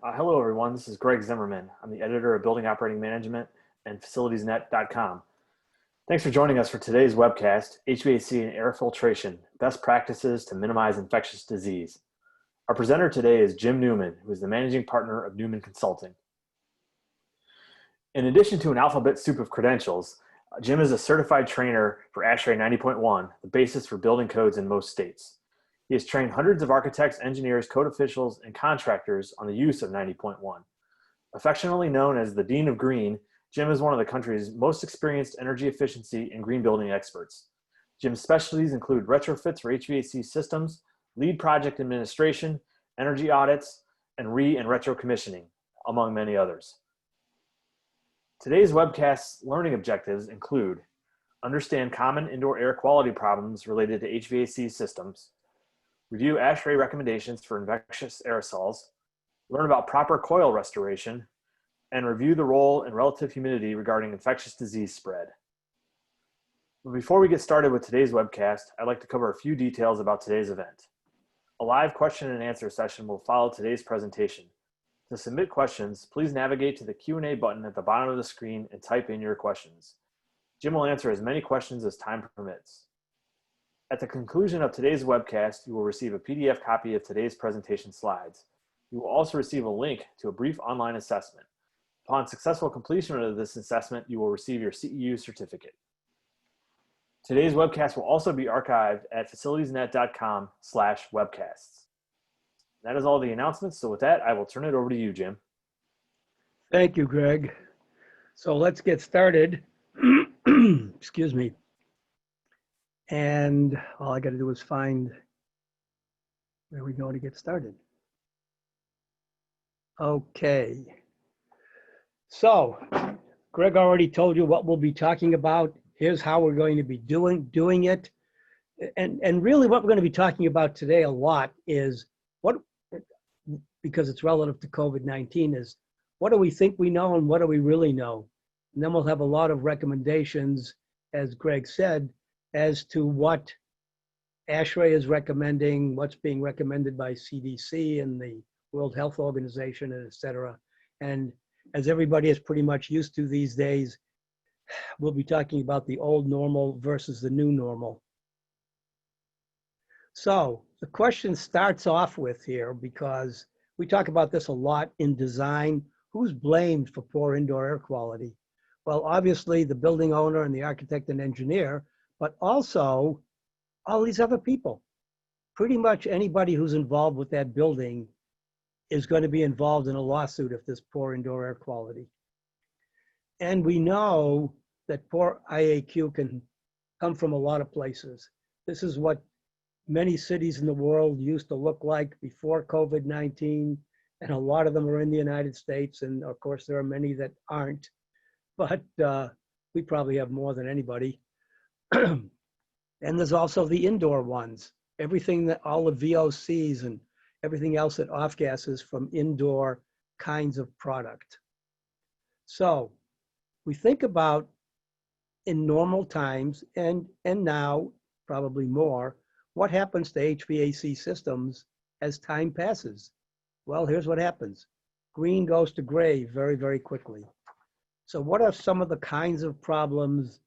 Hello, everyone. This is Greg Zimmerman. I'm the editor of Building Operating Management and FacilitiesNet.com. Thanks for joining us for today's webcast, HVAC and Air Filtration, Best Practices to Minimize Infectious Disease. Our presenter today is Jim Newman, who is the managing partner of Newman Consulting. In addition to an alphabet soup of credentials, Jim is a certified trainer for ASHRAE 90.1, the basis for building codes in most states. He has trained hundreds of architects, engineers, code officials, and contractors on the use of 90.1. Affectionately known as the Dean of Green, Jim is one of the country's most experienced energy efficiency and green building experts. Jim's specialties include retrofits for HVAC systems, lead project administration, energy audits, and retro commissioning, among many others. Today's webcast's learning objectives include understand common indoor air quality problems related to HVAC systems, review ASHRAE recommendations for infectious aerosols, learn about proper coil restoration, and review the role and relative humidity regarding infectious disease spread. But before we get started with today's webcast, I'd like to cover a few details about today's event. A live question and answer session will follow today's presentation. To submit questions, please navigate to the Q&A button at the bottom of the screen and type in your questions. Jim will answer as many questions as time permits. At the conclusion of today's webcast, you will receive a PDF copy of today's presentation slides. You will also receive a link to a brief online assessment. Upon successful completion of this assessment, you will receive your CEU certificate. Today's webcast will also be archived at facilitiesnet.com/webcasts. That is all the announcements. So with that, I will turn it over to you, Jim. Thank you, Greg. So let's get started. Excuse me. And all I got to do is find where we go to get started. Okay. So Greg already told you what we'll be talking about. Here's how we're going to be doing it. And really what we're going to be talking about today a lot is because it's relative to COVID-19, is what do we think we know and what do we really know? And then we'll have a lot of recommendations, as Greg said, as to what ASHRAE is recommending, what's being recommended by CDC and the World Health Organization, et cetera. And as everybody is pretty much used to these days, we'll be talking about the old normal versus the new normal. So the question starts off with here, because we talk about this a lot in design. Who's blamed for poor indoor air quality? Well, obviously the building owner and the architect and engineer, but also all these other people. Pretty much anybody who's involved with that building is going to be involved in a lawsuit if there's poor indoor air quality. And we know that poor IAQ can come from a lot of places. This is what many cities in the world used to look like before COVID-19, and a lot of them are in the United States, and of course there are many that aren't, but we probably have more than anybody. And there's also the indoor ones, everything that all the VOCs and everything else that off gases from indoor kinds of product. So we think about in normal times and now probably more, what happens to HVAC systems as time passes? Well, here's what happens. Green goes to gray very, very quickly. So what are some of the kinds of problems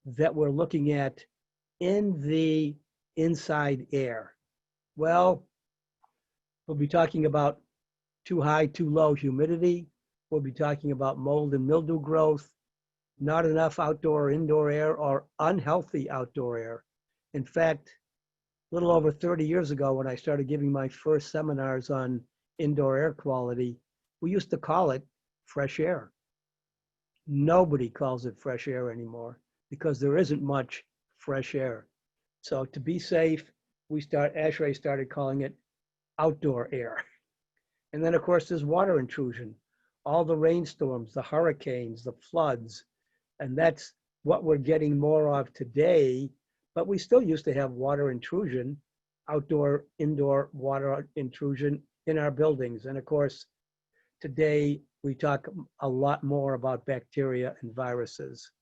that we're looking at in the inside air? Well, we'll be talking about too high, too low humidity. We'll be talking about mold and mildew growth, not enough outdoor or indoor air, or unhealthy outdoor air. In fact, a little over 30 years ago, when I started giving my first seminars on indoor air quality, we used to call it fresh air. Nobody calls it fresh air anymore because there isn't much fresh air. So to be safe, ASHRAE started calling it outdoor air. And then of course there's water intrusion, all the rainstorms, the hurricanes, the floods, and that's what we're getting more of today. But we still used to have water intrusion, outdoor, indoor water intrusion in our buildings. And of course, today we talk a lot more about bacteria and viruses.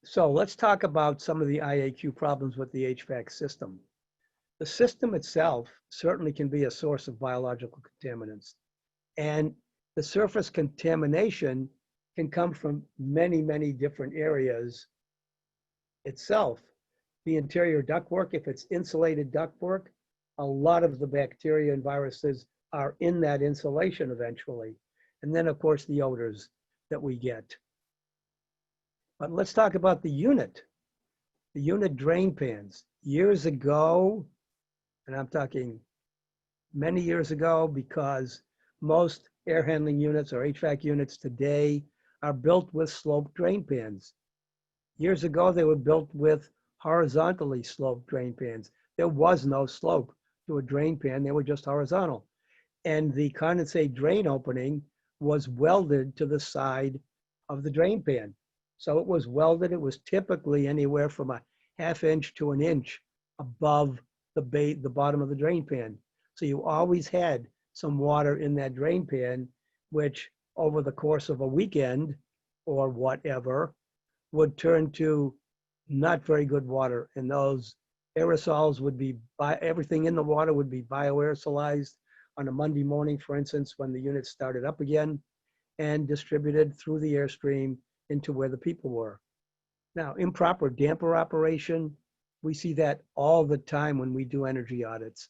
So let's talk about some of the IAQ problems with the HVAC system. The system itself certainly can be a source of biological contaminants. And the surface contamination can come from many, many different areas itself. The interior ductwork, if it's insulated ductwork, a lot of the bacteria and viruses are in that insulation eventually. And then, of course, the odors that we get. But let's talk about the unit drain pans. Years ago, and I'm talking many years ago, because most air handling units or HVAC units today are built with sloped drain pans. Years ago, they were built with horizontally sloped drain pans. There was no slope to a drain pan, they were just horizontal. And the condensate drain opening was welded to the side of the drain pan. So it was welded, it was typically anywhere from a ½ inch to an inch above the bottom of the drain pan. So you always had some water in that drain pan, which over the course of a weekend or whatever would turn to not very good water. And those aerosols would be, everything in the water would be bioaerosolized on a Monday morning, for instance, when the unit started up again, and distributed through the airstream into where the people were. Now, improper damper operation, we see that all the time when we do energy audits.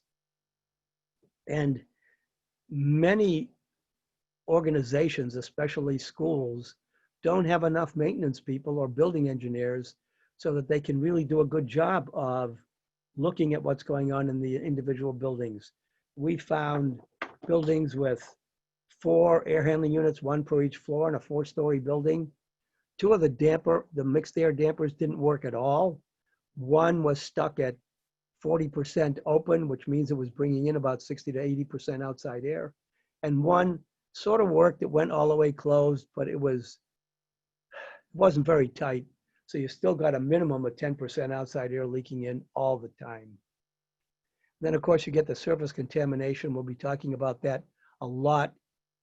And many organizations, especially schools, don't have enough maintenance people or building engineers so that they can really do a good job of looking at what's going on in the individual buildings. We found buildings with 4 air handling units, 1 per each floor, in a 4-story building. 2 of the mixed air dampers didn't work at all. 1 was stuck at 40% open, which means it was bringing in about 60 to 80% outside air. And 1 sort of worked, it went all the way closed, but it wasn't very tight. So you still got a minimum of 10% outside air leaking in all the time. Then, of course, you get the surface contamination. We'll be talking about that a lot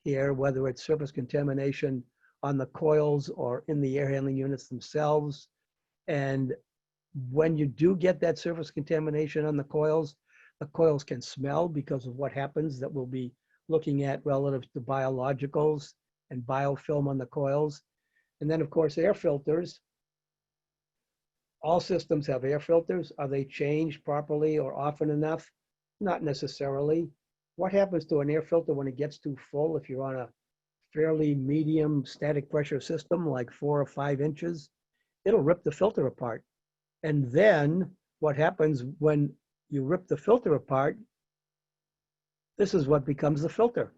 here, whether it's surface contamination on the coils or in the air handling units themselves. And when you do get that surface contamination on the coils can smell because of what happens that we'll be looking at relative to biologicals and biofilm on the coils. And then, of course, air filters. All systems have air filters. Are they changed properly or often enough? Not necessarily. What happens to an air filter when it gets too full? If you're on a fairly medium static pressure system, like 4 or 5 inches, it'll rip the filter apart. And then what happens when you rip the filter apart, this is what becomes the filter.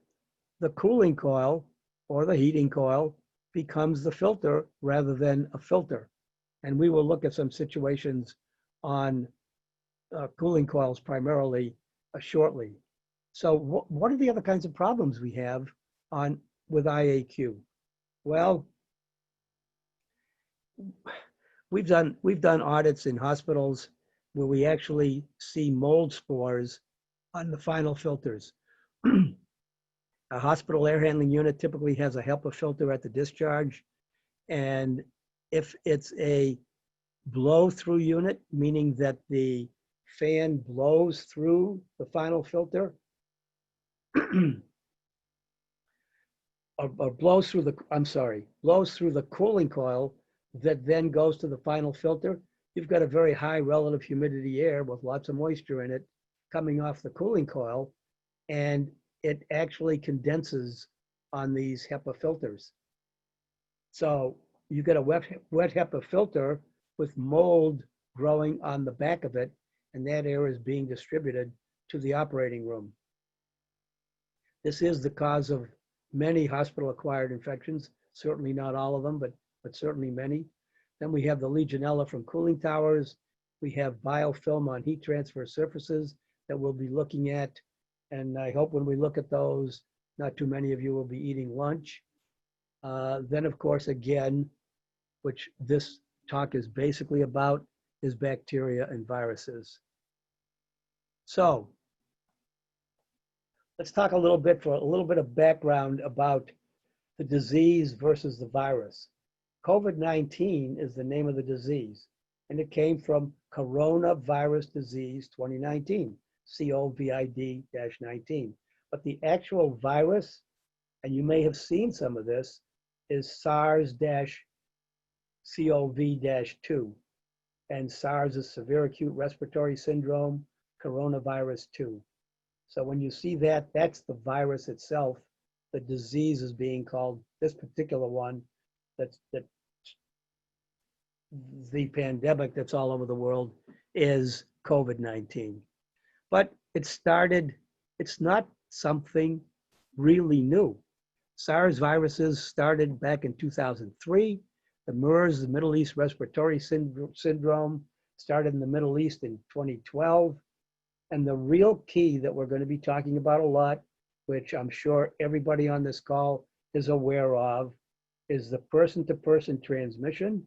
The cooling coil or the heating coil becomes the filter rather than a filter. And we will look at some situations on cooling coils primarily shortly. So what are the other kinds of problems we have with IAQ? Well, we've done audits in hospitals where we actually see mold spores on the final filters. A hospital air handling unit typically has a HEPA filter at the discharge. And if it's a blow-through unit, meaning that the fan blows through the final filter, or blows through the cooling coil that then goes to the final filter, you've got a very high relative humidity air with lots of moisture in it coming off the cooling coil, and it actually condenses on these HEPA filters. So you get a wet HEPA filter with mold growing on the back of it, and that air is being distributed to the operating room. This is the cause of many hospital-acquired infections, certainly not all of them, but certainly many. Then we have the Legionella from cooling towers. We have biofilm on heat transfer surfaces that we'll be looking at. And I hope when we look at those, not too many of you will be eating lunch. Then, of course, again, which this talk is basically about, is bacteria and viruses. So let's talk a little bit of background about the disease versus the virus. COVID-19 is the name of the disease. and it came from coronavirus disease 2019, COVID-19. But the actual virus, and you may have seen some of this, is SARS-CoV-2. And SARS is severe acute respiratory syndrome, coronavirus 2. So when you see that, that's the virus itself. The disease is being called, this particular one, that the pandemic that's all over the world is COVID-19. But it started, it's not something really new. SARS viruses started back in 2003. The MERS, the Middle East Respiratory Syndrome, started in the Middle East in 2012. And the real key that we're going to be talking about a lot, which I'm sure everybody on this call is aware of, is the person-to-person transmission,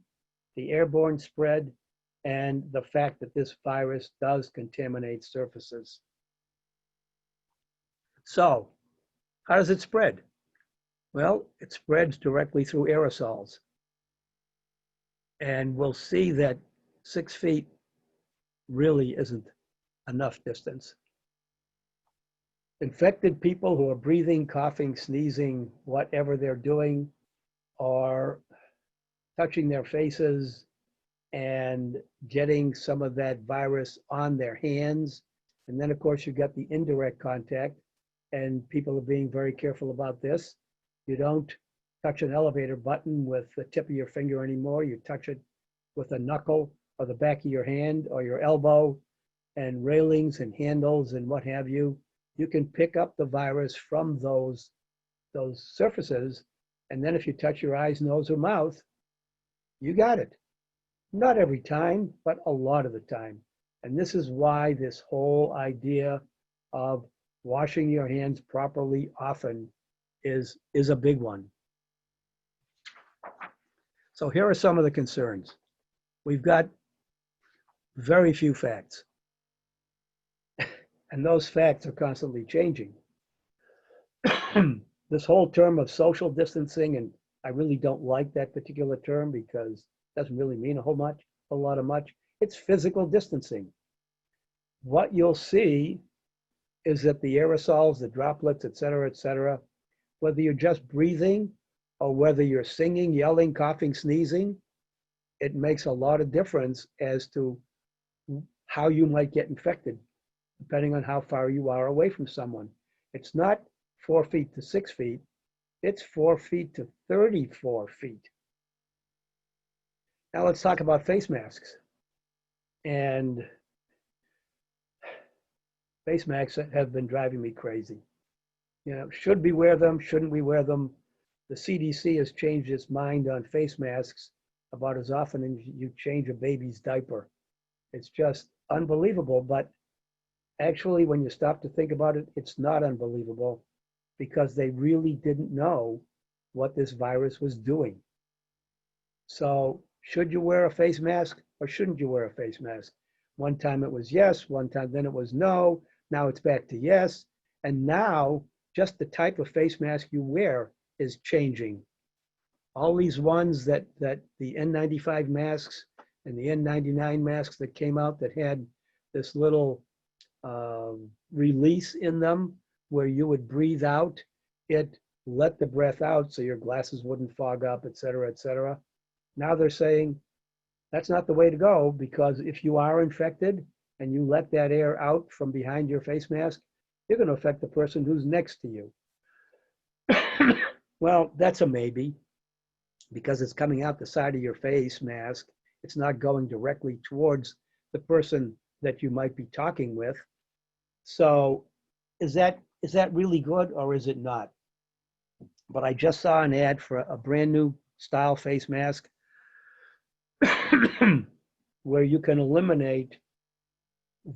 the airborne spread, and the fact that this virus does contaminate surfaces. So, how does it spread? Well, it spreads directly through aerosols. And we'll see that 6 feet really isn't enough distance. Infected people who are breathing, coughing, sneezing, whatever they're doing, are touching their faces and getting some of that virus on their hands. And then, of course, you got the indirect contact, and people are being very careful about this. You don't touch an elevator button with the tip of your finger anymore. You touch it with a knuckle or the back of your hand or your elbow, and railings and handles and what have you. You can pick up the virus from those surfaces. And then if you touch your eyes, nose, or mouth, you got it. Not every time, but a lot of the time. And this is why this whole idea of washing your hands properly often is a big one. So here are some of the concerns. We've got very few facts. And those facts are constantly changing. This whole term of social distancing, and I really don't like that particular term because it doesn't really mean a whole lot of much. It's physical distancing. What you'll see is that the aerosols, the droplets, et cetera, whether you're just breathing or whether you're singing, yelling, coughing, sneezing, it makes a lot of difference as to how you might get infected, depending on how far you are away from someone. It's not 4 feet to 6 feet, it's 4 feet to 34 feet. Now let's talk about face masks. And face masks have been driving me crazy. You know, should we wear them? Shouldn't we wear them? The CDC has changed its mind on face masks about as often as you change a baby's diaper. It's just unbelievable, but actually, when you stop to think about it, it's not unbelievable because they really didn't know what this virus was doing. So should you wear a face mask or shouldn't you wear a face mask? One time it was yes, one time then it was no. Now it's back to yes. And now just the type of face mask you wear is changing. All these ones that the N95 masks and the N99 masks that came out that had this little release in them where you would breathe out, it let the breath out so your glasses wouldn't fog up, et cetera. Now they're saying that's not the way to go, because if you are infected and you let that air out from behind your face mask, you're going to affect the person who's next to you. Well, that's a maybe, because it's coming out the side of your face mask. It's not going directly towards the person that you might be talking with. So is that really good or is it not? But I just saw an ad for a brand new style face mask where you can eliminate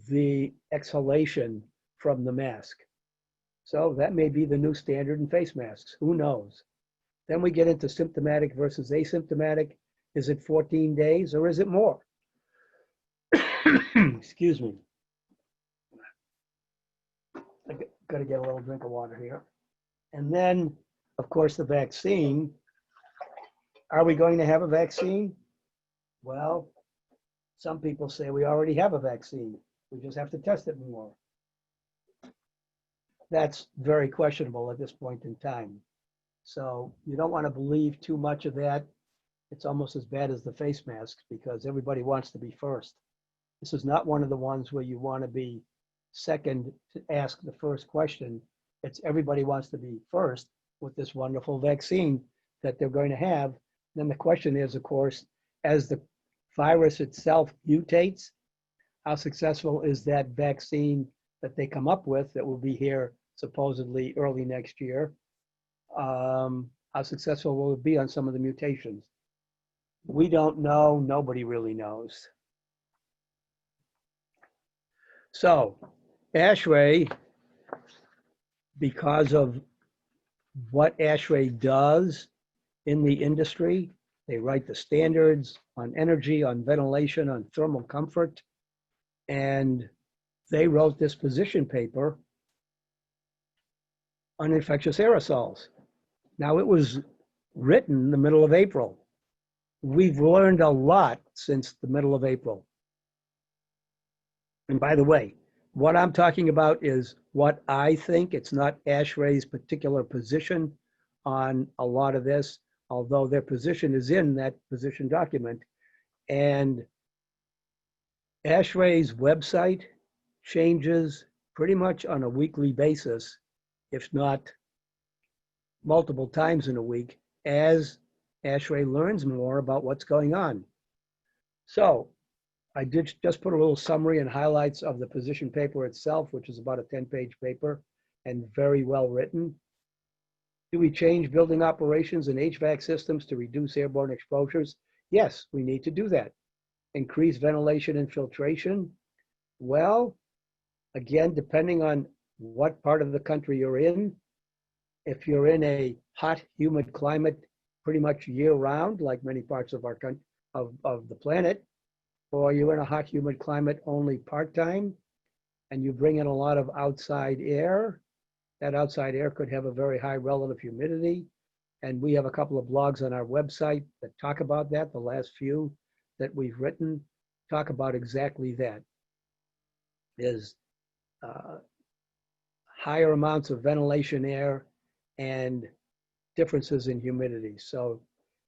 the exhalation from the mask. So that may be the new standard in face masks. Who knows? Then we get into symptomatic versus asymptomatic. Is it 14 days or is it more? Excuse me. I gotta get a little drink of water here. And then, of course, the vaccine. Are we going to have a vaccine? Well, Some people say we already have a vaccine. We just have to test it more. That's very questionable at this point in time. So you don't want to believe too much of that. It's almost as bad as the face masks because everybody wants to be first. This is not one of the ones where you want to be second to ask the first question. It's everybody wants to be first with this wonderful vaccine that they're going to have. Then the question is, of course, as the virus itself mutates, how successful is that vaccine that they come up with that will be here supposedly early next year? How successful will it be on some of the mutations? We don't know. Nobody really knows. So ASHRAE, because of what ASHRAE does in the industry, they write the standards on energy, on ventilation, on thermal comfort, and they wrote this position paper on infectious aerosols. Now, it was written in the middle of April. We've learned a lot since the middle of April. And by the way, what I'm talking about is what I think. It's not ASHRAE's particular position on a lot of this, although their position is in that position document. And ASHRAE's website changes pretty much on a weekly basis, if not multiple times in a week, as ASHRAE learns more about what's going on. So I did just put a little summary and highlights of the position paper itself, which is about a 10-page paper and very well written. Do we change building operations and HVAC systems to reduce airborne exposures? Yes, we need to do that. Increase ventilation and filtration? Well, again, depending on what part of the country you're in, if you're in a hot, humid climate pretty much year-round, like many parts of our country, of the planet, or you're in a hot, humid climate only part-time, and you bring in a lot of outside air, that outside air could have a very high relative humidity. And we have a couple of blogs on our website that talk about that. The last few that we've written talk about exactly that. Is higher amounts of ventilation air and differences in humidity. So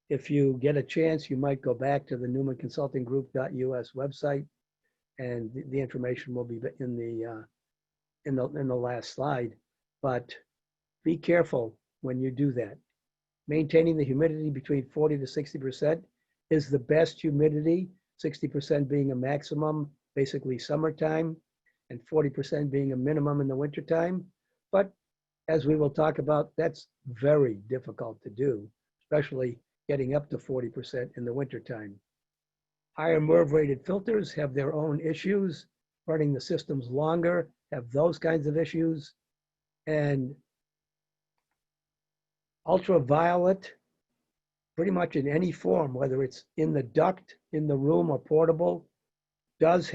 if you get a chance, you might go back to the newmanconsultinggroup.us website, and the information will be in the last slide. But be careful when you do that. Maintaining the humidity between 40 to 60% is the best humidity, 60% being a maximum, basically summertime, and 40% being a minimum in the wintertime. But as we will talk about, that's very difficult to do, especially getting up to 40% in the wintertime. Higher MERV-rated filters have their own issues. Running the systems longer have those kinds of issues. And ultraviolet, pretty much in any form, whether it's in the duct, in the room, or portable, does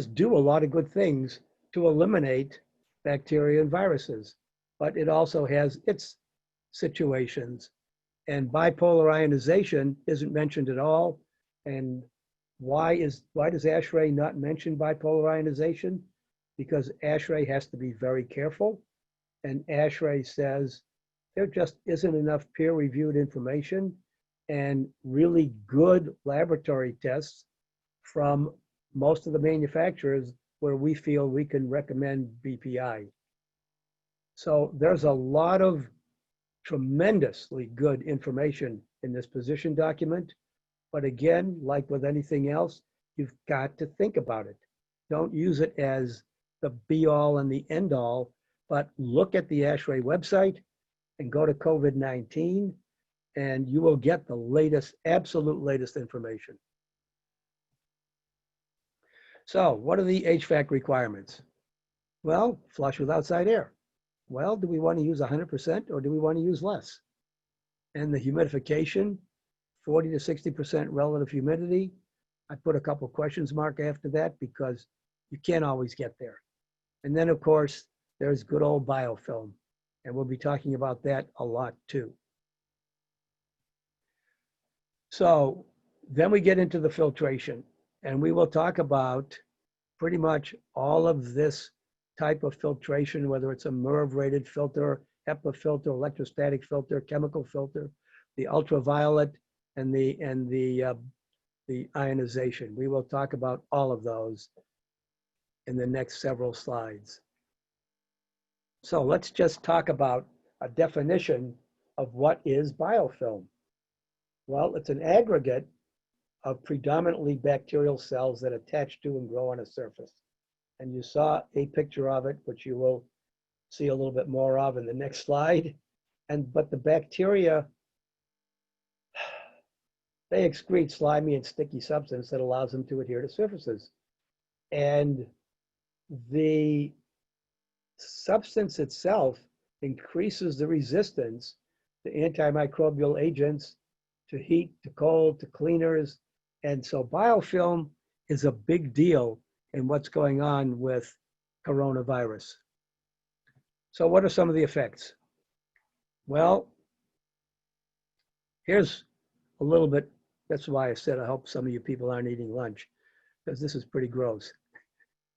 do a lot of good things to eliminate bacteria and viruses, but it also has its situations. And bipolar ionization isn't mentioned at all. And why does ASHRAE not mention bipolar ionization? Because ASHRAE has to be very careful. And ASHRAE says there just isn't enough peer-reviewed information and really good laboratory tests from most of the manufacturers where we feel we can recommend BPI. So there's a lot of tremendously good information in this position document. But again, like with anything else, you've got to think about it. Don't use it as the be-all and the end-all, but look at the ASHRAE website and go to COVID-19, and you will get the latest, absolute latest information. So what are the HVAC requirements? Well, flush with outside air. Well, do we want to use 100% or do we want to use less? And the humidification, 40 to 60% relative humidity. I put a couple questions mark after that because you can't always get there. And then, of course, there's good old biofilm. And we'll be talking about that a lot too. So Then we get into the filtration, and we will talk about pretty much all of this type of filtration, whether it's a MERV rated filter, HEPA filter, electrostatic filter, chemical filter, the ultraviolet, and the ionization. We will talk about all of those in the next several slides. So let's just talk about a definition of what is biofilm. Well, it's an aggregate of predominantly bacterial cells that attach to and grow on a surface. And you saw a picture of it, which you will see a little bit more of in the next slide. But the bacteria, they excrete slimy and sticky substance that allows them to adhere to surfaces. And the substance itself increases the resistance to antimicrobial agents, to heat, to cold, to cleaners. And so biofilm is a big deal in what's going on with coronavirus. So what are some of the effects? Well, here's a little bit, that's why I said I hope some of you people aren't eating lunch, because this is pretty gross.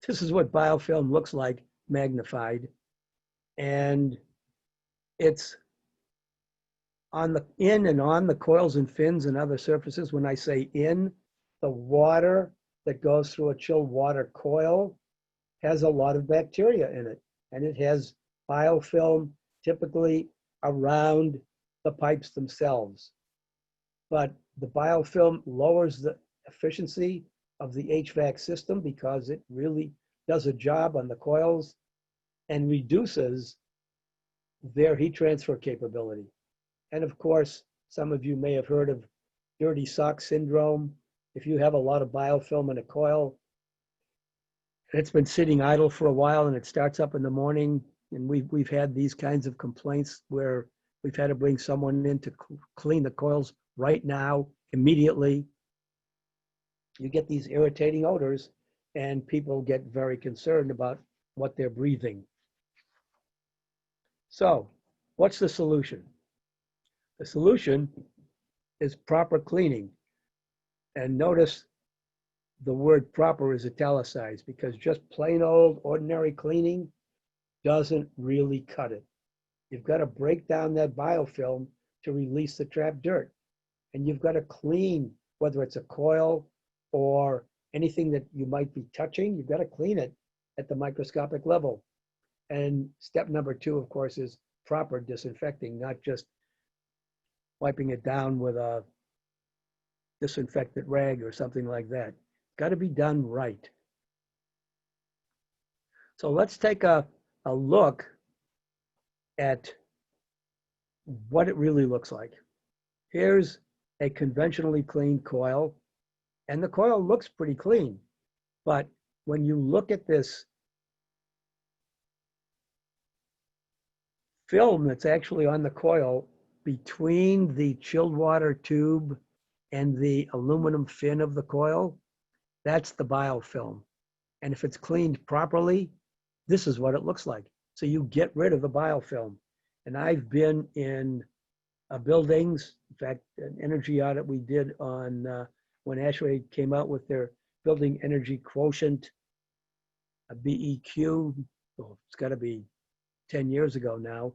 This is what biofilm looks like magnified. And it's in and on the coils and fins and other surfaces. When I say in, the water that goes through a chilled water coil has a lot of bacteria in it. And it has biofilm typically around the pipes themselves. But the biofilm lowers the efficiency of the HVAC system because it really does a job on the coils and reduces their heat transfer capability. And of course, some of you may have heard of dirty sock syndrome. If you have a lot of biofilm in a coil, it's been sitting idle for a while and it starts up in the morning, and we've had these kinds of complaints where we've had to bring someone in to clean the coils right now, immediately. You get these irritating odors and people get very concerned about what they're breathing. So, what's the solution? The solution is proper cleaning. And notice the word proper is italicized because just plain old ordinary cleaning doesn't really cut it. You've got to break down that biofilm to release the trapped dirt. And you've got to clean, whether it's a coil or anything that you might be touching, you've got to clean it at the microscopic level. And step number 2, of course, is proper disinfecting, not just wiping it down with a disinfectant rag or something like that. Got to be done right. So let's take a look at what it really looks like. Here's a conventionally cleaned coil, and the coil looks pretty clean. But when you look at this film that's actually on the coil between the chilled water tube and the aluminum fin of the coil, that's the biofilm. And if it's cleaned properly, this is what it looks like. So you get rid of the biofilm. And I've been in buildings, in fact, an energy audit we did on when ASHRAE came out with their building energy quotient, a BEQ, well, it's got to be 10 years ago now.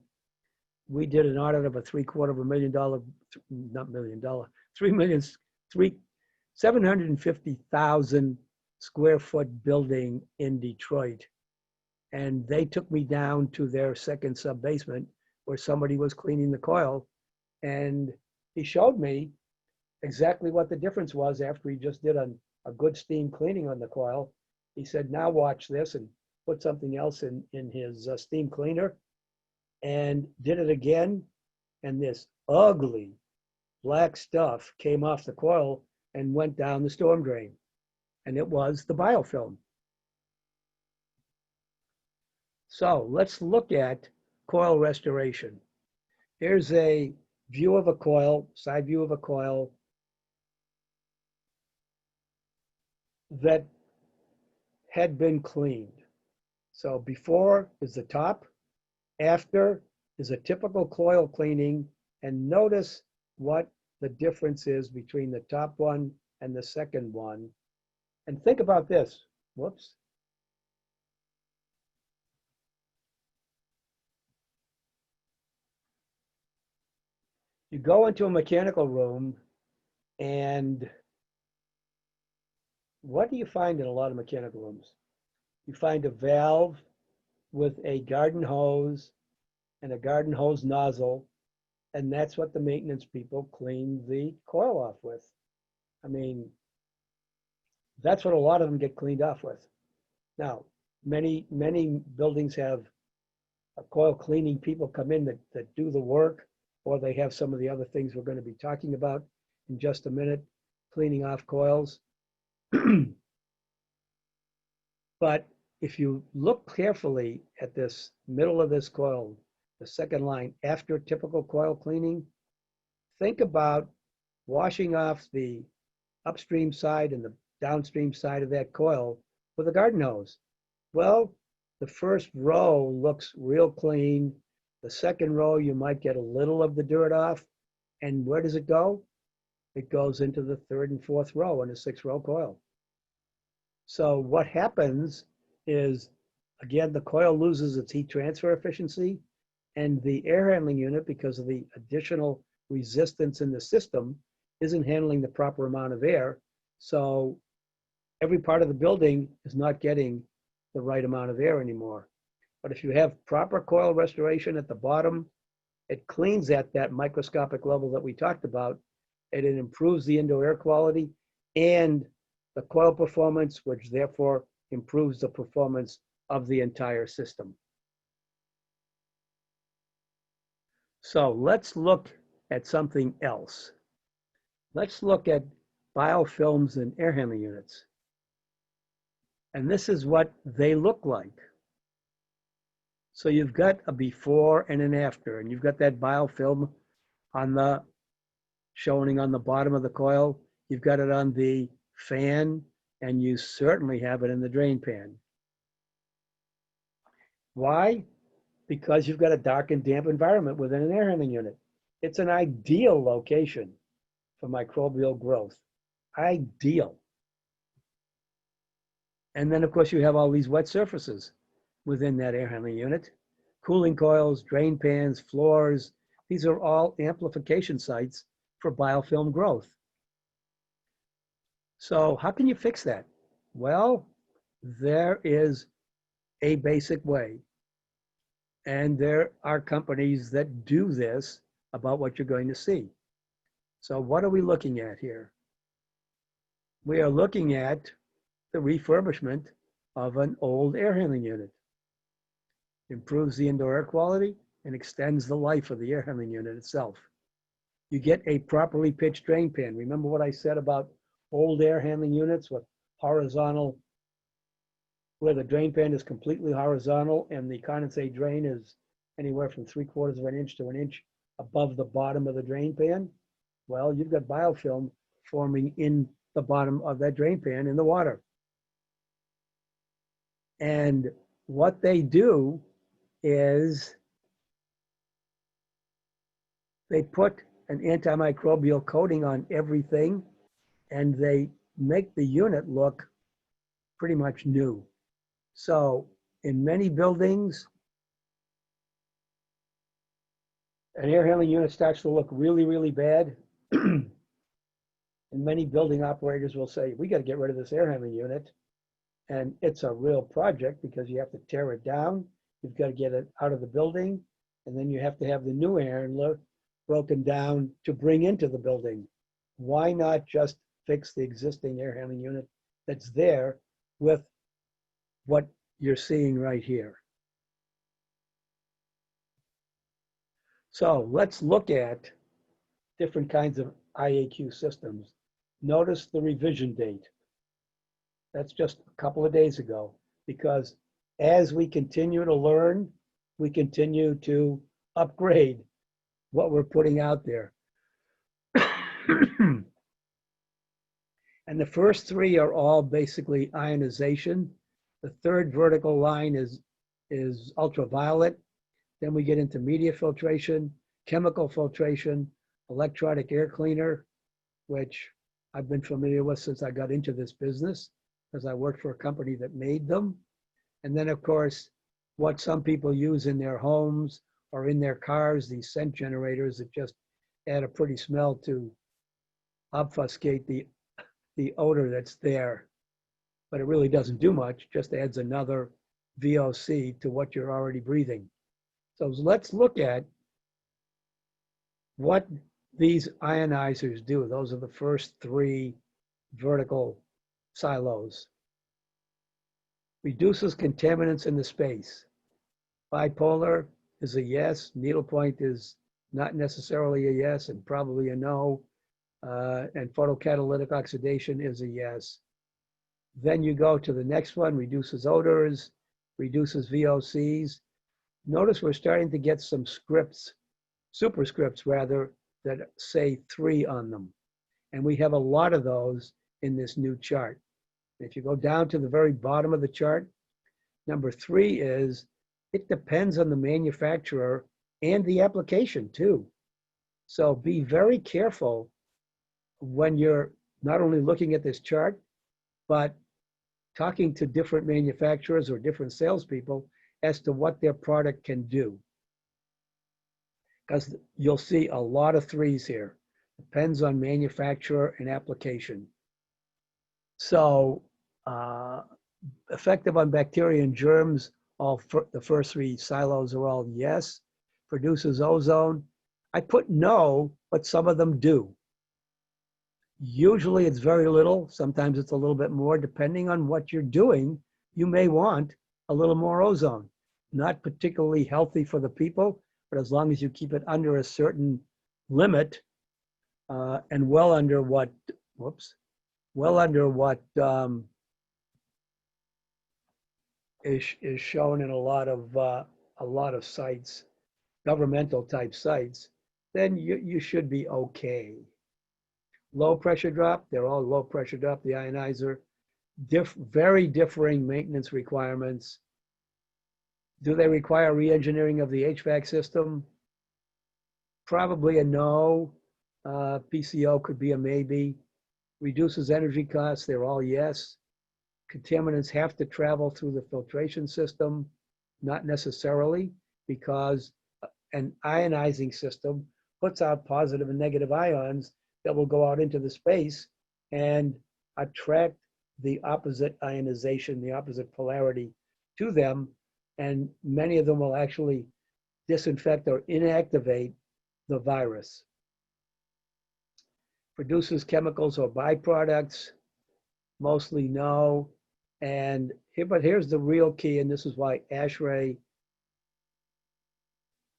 We did an audit of a $750,000 square foot building in Detroit. And they took me down to their second sub-basement where somebody was cleaning the coil. And he showed me exactly what the difference was after he just did a good steam cleaning on the coil. He said, now watch this, and put something else in his steam cleaner and did it again. And this ugly black stuff came off the coil and went down the storm drain. And it was the biofilm. So let's look at coil restoration. Here's a view of a coil, side view of a coil that had been cleaned. So before is the top, after is a typical coil cleaning, and notice what the difference is between the top one and the second one. And think about this. Whoops. You go into a mechanical room, and what do you find in a lot of mechanical rooms? You find a valve with a garden hose and a garden hose nozzle, and that's what the maintenance people clean the coil off with. I mean, that's what a lot of them get cleaned off with. Now, many buildings have a coil cleaning people come in that do the work, or they have some of the other things we're going to be talking about in just a minute, cleaning off coils. But if you look carefully at this middle of this coil, the second line after typical coil cleaning, think about washing off the upstream side and the downstream side of that coil with a garden hose. Well, the first row looks real clean. The second row, you might get a little of the dirt off. And where does it go? It goes into the third and fourth row in a 6-row coil. So what happens is, again, the coil loses its heat transfer efficiency, and the air handling unit, because of the additional resistance in the system, isn't handling the proper amount of air. So every part of the building is not getting the right amount of air anymore. But if you have proper coil restoration at the bottom, it cleans at that microscopic level that we talked about, and it improves the indoor air quality and the coil performance, which therefore improves the performance of the entire system. So let's look at something else. Let's look at biofilms and air handling units. And this is what they look like. So you've got a before and an after, and you've got that biofilm on the showing on the bottom of the coil. You've got it on the fan, and you certainly have it in the drain pan. Why? Because you've got a dark and damp environment within an air handling unit. It's an ideal location for microbial growth. Ideal. And then, of course, you have all these wet surfaces within that air handling unit. Cooling coils, drain pans, floors. These are all amplification sites for biofilm growth. So how can you fix that? Well, there is a basic way. And there are companies that do this about what you're going to see. So what are we looking at here? We are looking at the refurbishment of an old air handling unit. Improves the indoor air quality and extends the life of the air handling unit itself. You get a properly pitched drain pan. Remember what I said about old air handling units with horizontal, where the drain pan is completely horizontal and the condensate drain is anywhere from 3/4 of an inch to an inch above the bottom of the drain pan? Well, you've got biofilm forming in the bottom of that drain pan in the water. And what they do is they put an antimicrobial coating on everything, and they make the unit look pretty much new. So in many buildings, an air handling unit starts to look really, really bad. And many building operators will say, we got to get rid of this air handling unit. And it's a real project because you have to tear it down. You've got to get it out of the building. And then you have to have the new air handler broken down to bring into the building. Why not just fix the existing air handling unit that's there with what you're seeing right here? So let's look at different kinds of IAQ systems. Notice the revision date. That's just a couple of days ago, because as we continue to learn, we continue to upgrade what we're putting out there. And the first three are all basically ionization. The third vertical line is ultraviolet. Then we get into media filtration, chemical filtration, electronic air cleaner, which I've been familiar with since I got into this business because I worked for a company that made them. And then, of course, what some people use in their homes or in their cars, these scent generators that just add a pretty smell to obfuscate the odor that's there. But it really doesn't do much, just adds another VOC to what you're already breathing. So let's look at what these ionizers do. Those are the first three vertical silos. Reduces contaminants in the space. Bipolar is a yes. Needlepoint is not necessarily a yes and probably a no. And photocatalytic oxidation is a yes. Then you go to the next one, reduces odors, reduces VOCs. Notice we're starting to get some scripts, superscripts rather, that say 3 on them. And we have a lot of those in this new chart. If you go down to the very bottom of the chart, number 3 is, it depends on the manufacturer and the application too. So be very careful when you're not only looking at this chart, but talking to different manufacturers or different salespeople as to what their product can do. Because you'll see a lot of 3s here. Depends on manufacturer and application. So effective on bacteria and germs, the first 3 silos are all yes. Produces ozone. I put no, but some of them do. Usually it's very little. Sometimes it's a little bit more. Depending on what you're doing, you may want a little more ozone. Not particularly healthy for the people, but as long as you keep it under a certain limit and well under what, is shown in a lot of sites, governmental type sites, then you should be okay. Low pressure drop, they're all low pressure drop, the ionizer. Very differing maintenance requirements. Do they require re-engineering of the HVAC system? Probably a no. PCO could be a maybe. Reduces energy costs, they're all yes. Contaminants have to travel through the filtration system, not necessarily, because an ionizing system puts out positive and negative ions that will go out into the space and attract the opposite ionization, the opposite polarity to them. And many of them will actually disinfect or inactivate the virus. Produces chemicals or byproducts, mostly no. And but here's the real key, and this is why ASHRAE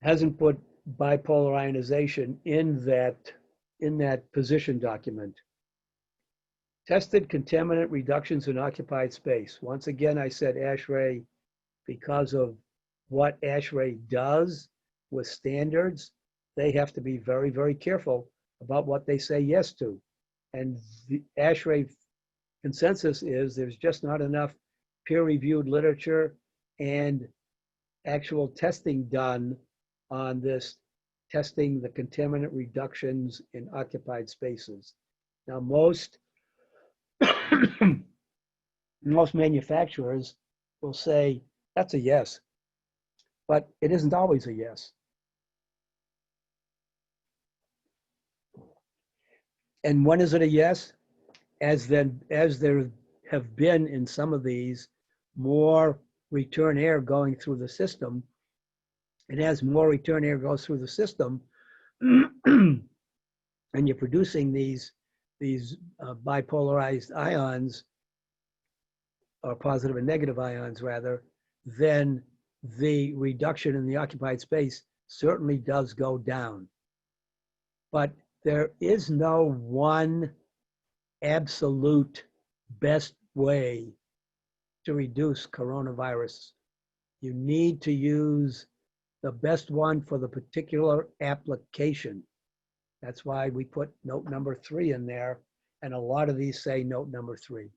hasn't put bipolar ionization in that position document. Tested contaminant reductions in occupied space. Once again, I said ASHRAE because of what ASHRAE does with standards. They have to be very, very careful about what they say yes to. And the ASHRAE consensus is there's just not enough peer-reviewed literature and actual testing done on this, testing the contaminant reductions in occupied spaces. Now, most manufacturers will say that's a yes, but it isn't always a yes. And when is it a yes? As there have been in some of these more return air going through the system, and as more return air goes through the system, and you're producing these bipolarized ions, or positive and negative ions rather, then the reduction in the occupied space certainly does go down. But there is no one absolute best way to reduce coronavirus. You need to use the best one for the particular application. That's why we put note number 3 in there, and a lot of these say note number 3.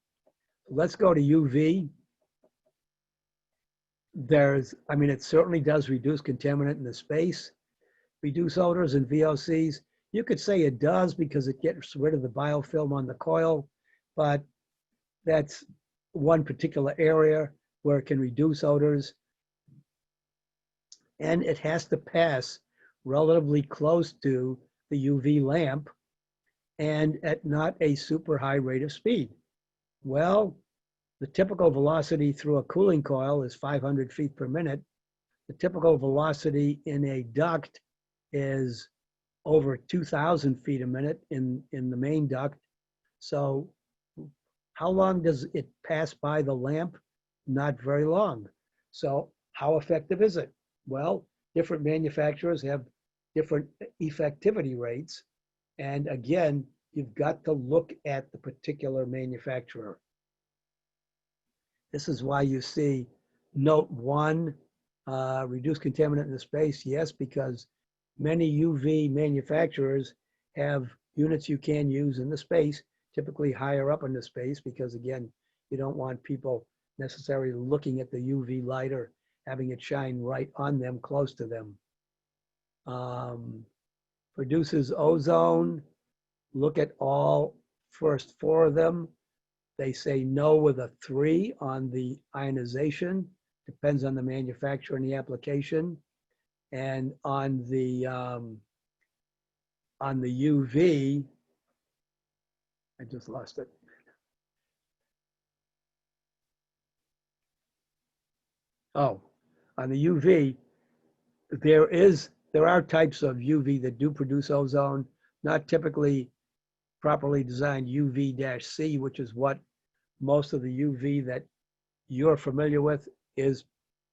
Let's go to UV. It certainly does reduce contaminant in the space, reduce odors and VOCs. You could say it does because it gets rid of the biofilm on the coil, but that's one particular area where it can reduce odors. And it has to pass relatively close to the UV lamp and at not a super high rate of speed. Well, the typical velocity through a cooling coil is 500 feet per minute. The typical velocity in a duct is over 2,000 feet a minute in the main duct. So how long does it pass by the lamp? Not very long. So how effective is it? Well, different manufacturers have different effectivity rates. And again, you've got to look at the particular manufacturer. This is why you see note 1, reduce contaminant in the space. Yes, because many UV manufacturers have units you can use in the space, typically higher up in the space, because again, you don't want people necessarily looking at the UV light or having it shine right on them, close to them. Produces ozone. Look at all first 4 of them. They say no with a 3 on the ionization. Depends on the manufacturer and the application. And on the UV, I just lost it. Oh, on the UV, there are types of UV that do produce ozone, not typically properly designed UV-C, which is what most of the UV that you're familiar with is.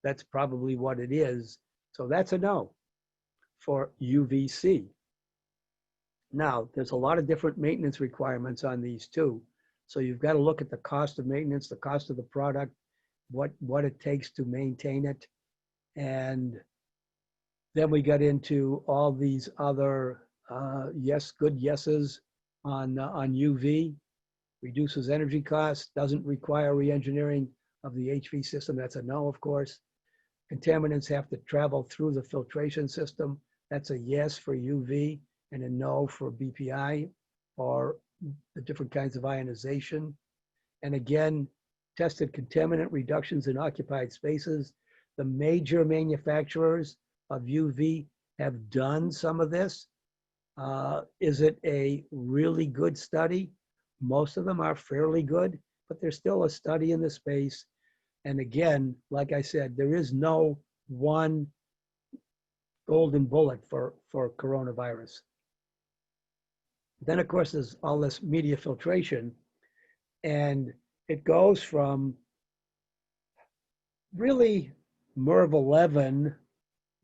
That's probably what it is. So that's a no for UVC. Now, there's a lot of different maintenance requirements on these too. So you've got to look at the cost of maintenance, the cost of the product, what it takes to maintain it. And then we got into all these other good yeses on UV. Reduces energy costs, doesn't require re-engineering of the HV system. That's a no, of course. Contaminants have to travel through the filtration system. That's a yes for UV and a no for BPI or the different kinds of ionization. And again, tested contaminant reductions in occupied spaces. The major manufacturers of UV have done some of this. Is it a really good study? Most of them are fairly good, but there's still a study in the space. And again, like I said, there is no one golden bullet for coronavirus. Then, of course, there's all this media filtration, and it goes from really MERV 11,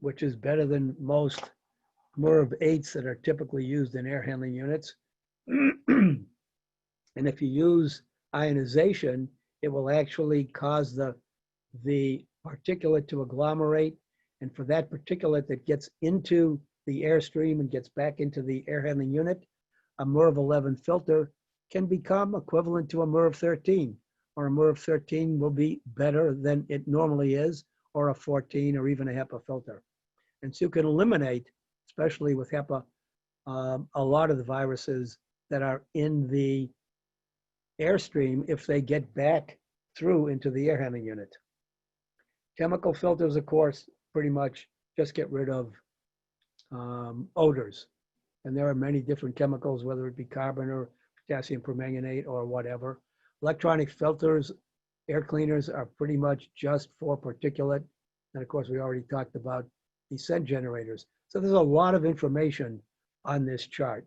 which is better than most MERV 8s that are typically used in air handling units. And if you use ionization, it will actually cause the particulate to agglomerate. And for that particulate that gets into the airstream and gets back into the air handling unit, a MERV 11 filter can become equivalent to a MERV 13, or a MERV 13 will be better than it normally is, or a 14, or even a HEPA filter. And so you can eliminate, especially with HEPA, a lot of the viruses that are in the airstream if they get back through into the air handling unit. Chemical filters, of course, pretty much just get rid of odors. And there are many different chemicals, whether it be carbon or potassium permanganate or whatever. Electronic filters, air cleaners are pretty much just for particulate. And of course, we already talked about the scent generators. So there's a lot of information on this chart.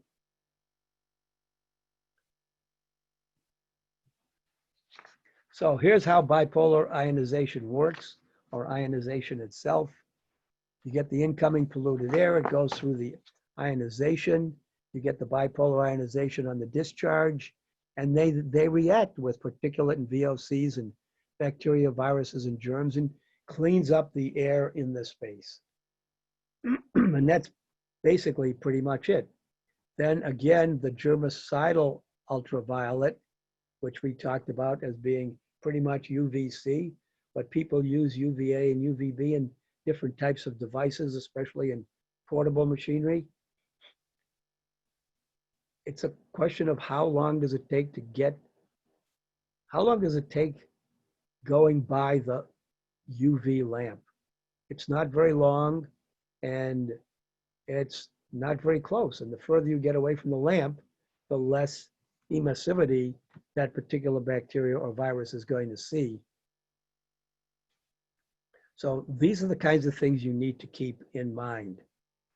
So here's how bipolar ionization works, or ionization itself. You get the incoming polluted air, it goes through the ionization. You get the bipolar ionization on the discharge, and they react with particulate and VOCs and bacteria, viruses, and germs, and cleans up the air in the space. And that's basically pretty much it. Then again, the germicidal UltraViolet, which we talked about as being pretty much UVC, but people use UVA and UVB in different types of devices, especially in portable machinery. it's a question of how long does it take to get, how long does it take going by the UV lamp? It's not very long, and it's not very close. And the further you get away from the lamp, the less emissivity that particular bacteria or virus is going to see. So these are the kinds of things you need to keep in mind.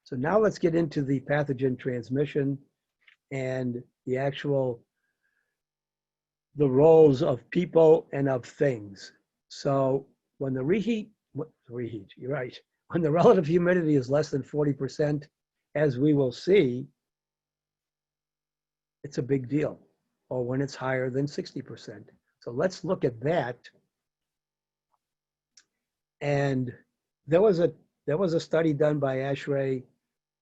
So now let's get into the pathogen transmission and the roles of people and of things. So when the reheat, you're right. When the relative humidity is less than 40%, as we will see, it's a big deal. Or when it's higher than 60%. So let's look at that. And there was a study done by ASHRAE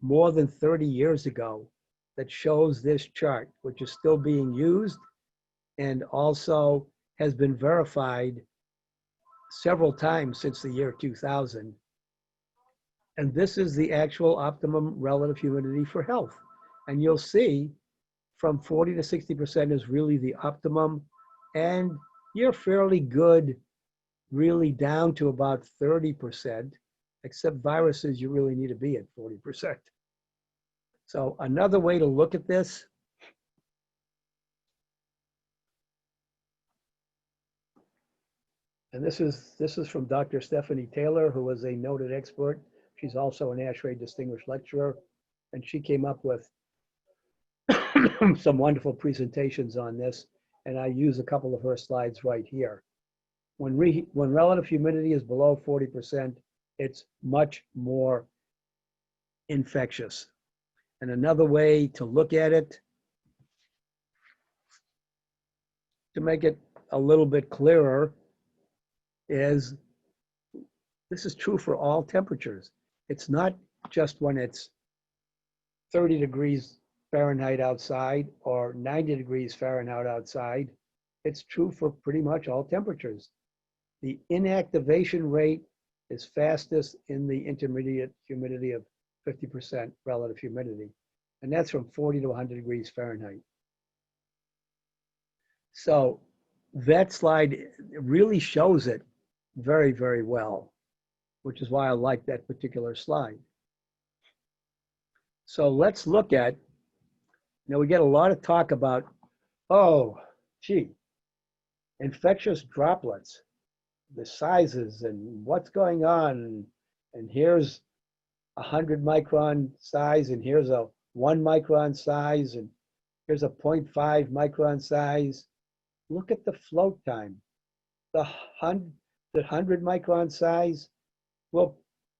more than 30 years ago that shows this chart, which is still being used and also has been verified several times since the year 2000. And this is the actual optimum relative humidity for health. And you'll see from 40 to 60% is really the optimum. And you're fairly good really down to about 30%, except viruses, you really need to be at 40%. So another way to look at this, and this is from Dr. Stephanie Taylor, who is a noted expert. She's also an ASHRAE Distinguished Lecturer, and she came up with some wonderful presentations on this, and I use a couple of her slides right here. When relative humidity is below 40%, it's much more infectious. And another way to look at it, to make it a little bit clearer, is this is true for all temperatures. It's not just when it's 30 degrees Fahrenheit outside or 90 degrees Fahrenheit outside. It's true for pretty much all temperatures. The inactivation rate is fastest in the intermediate humidity of 50% relative humidity. And that's from 40 to 100 degrees Fahrenheit. So that slide really shows it very, very well, which is why I like that particular slide. So let's look at, we get a lot of talk about, oh, gee, infectious droplets, the sizes and what's going on. And here's 100 micron size, and here's a 1 micron size, and here's a 0.5 micron size. Look at the float time. The 100 micron size will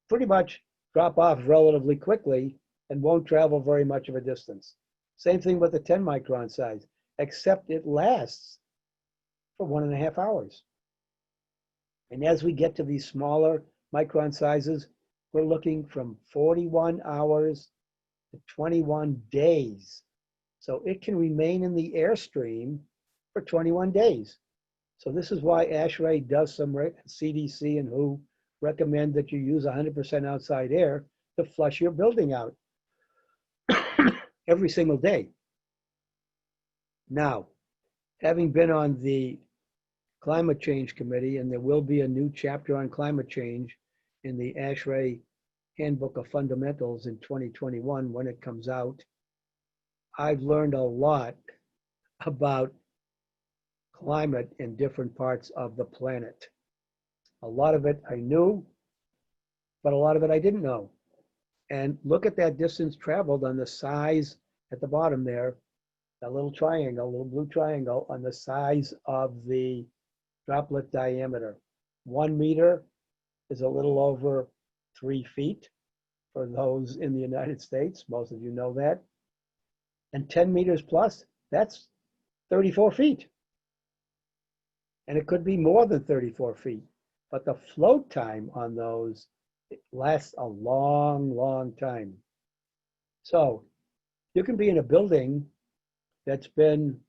pretty much drop off relatively quickly and won't travel very much of a distance. Same thing with the 10 micron size, except it lasts for 1.5 hours. And as we get to these smaller micron sizes, we're looking from 41 hours to 21 days. So it can remain in the airstream for 21 days. So this is why ASHRAE does some, CDC and WHO recommend that you use 100% outside air to flush your building out every single day. Now, having been on the Climate Change Committee, and there will be a new chapter on climate change in the ASHRAE Handbook of Fundamentals in 2021 when it comes out, I've learned a lot about climate in different parts of the planet. A lot of it I knew, but a lot of it I didn't know. And look at that distance traveled on the size at the bottom there, that little triangle, little blue triangle on the size of the droplet diameter. 1 meter is a little over 3 feet for those in the United States. Most of you know that. And 10 meters plus, that's 34 feet. And it could be more than 34 feet. But the float time on those, it lasts a long, long time. So you can be in a building that's been,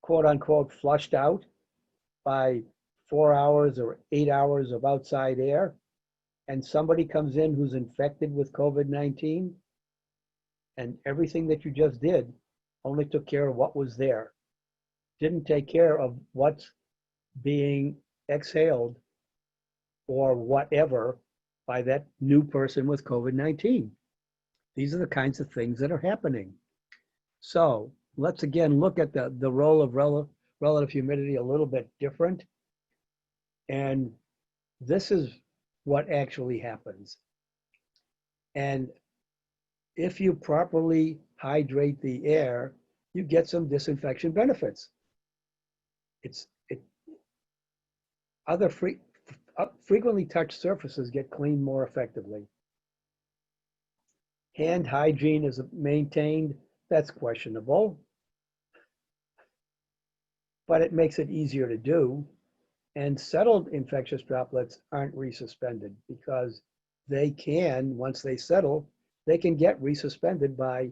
quote unquote, flushed out by 4 hours or 8 hours of outside air, and somebody comes in who's infected with COVID-19, And everything that you just did only took care of what was there. Didn't take care of what's being exhaled or whatever by that new person with COVID-19. These are the kinds of things that are happening. So let's again look at the role of relative humidity a little bit different. And this is what actually happens. And if you properly hydrate the air, you get some disinfection benefits. Other frequently touched surfaces get cleaned more effectively. Hand hygiene is maintained. That's questionable, but it makes it easier to do. And settled infectious droplets aren't resuspended because they can, once they settle, they can get resuspended by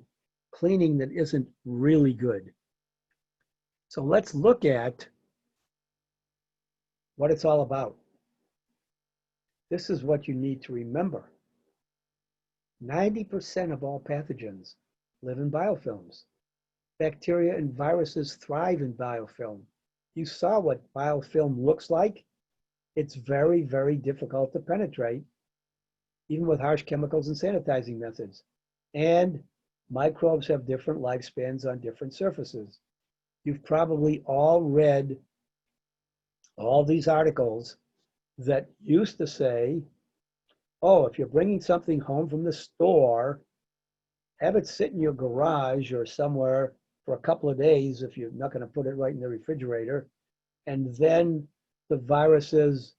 cleaning that isn't really good. So let's look at what it's all about. This is what you need to remember. 90% of all pathogens live in biofilms. Bacteria and viruses thrive in biofilm. You saw what biofilm looks like. It's very, very difficult to penetrate, even with harsh chemicals and sanitizing methods. And microbes have different lifespans on different surfaces. You've probably all read all these articles that used to say, oh, if you're bringing something home from the store, have it sit in your garage or somewhere for a couple of days if you're not going to put it right in the refrigerator. And then the viruses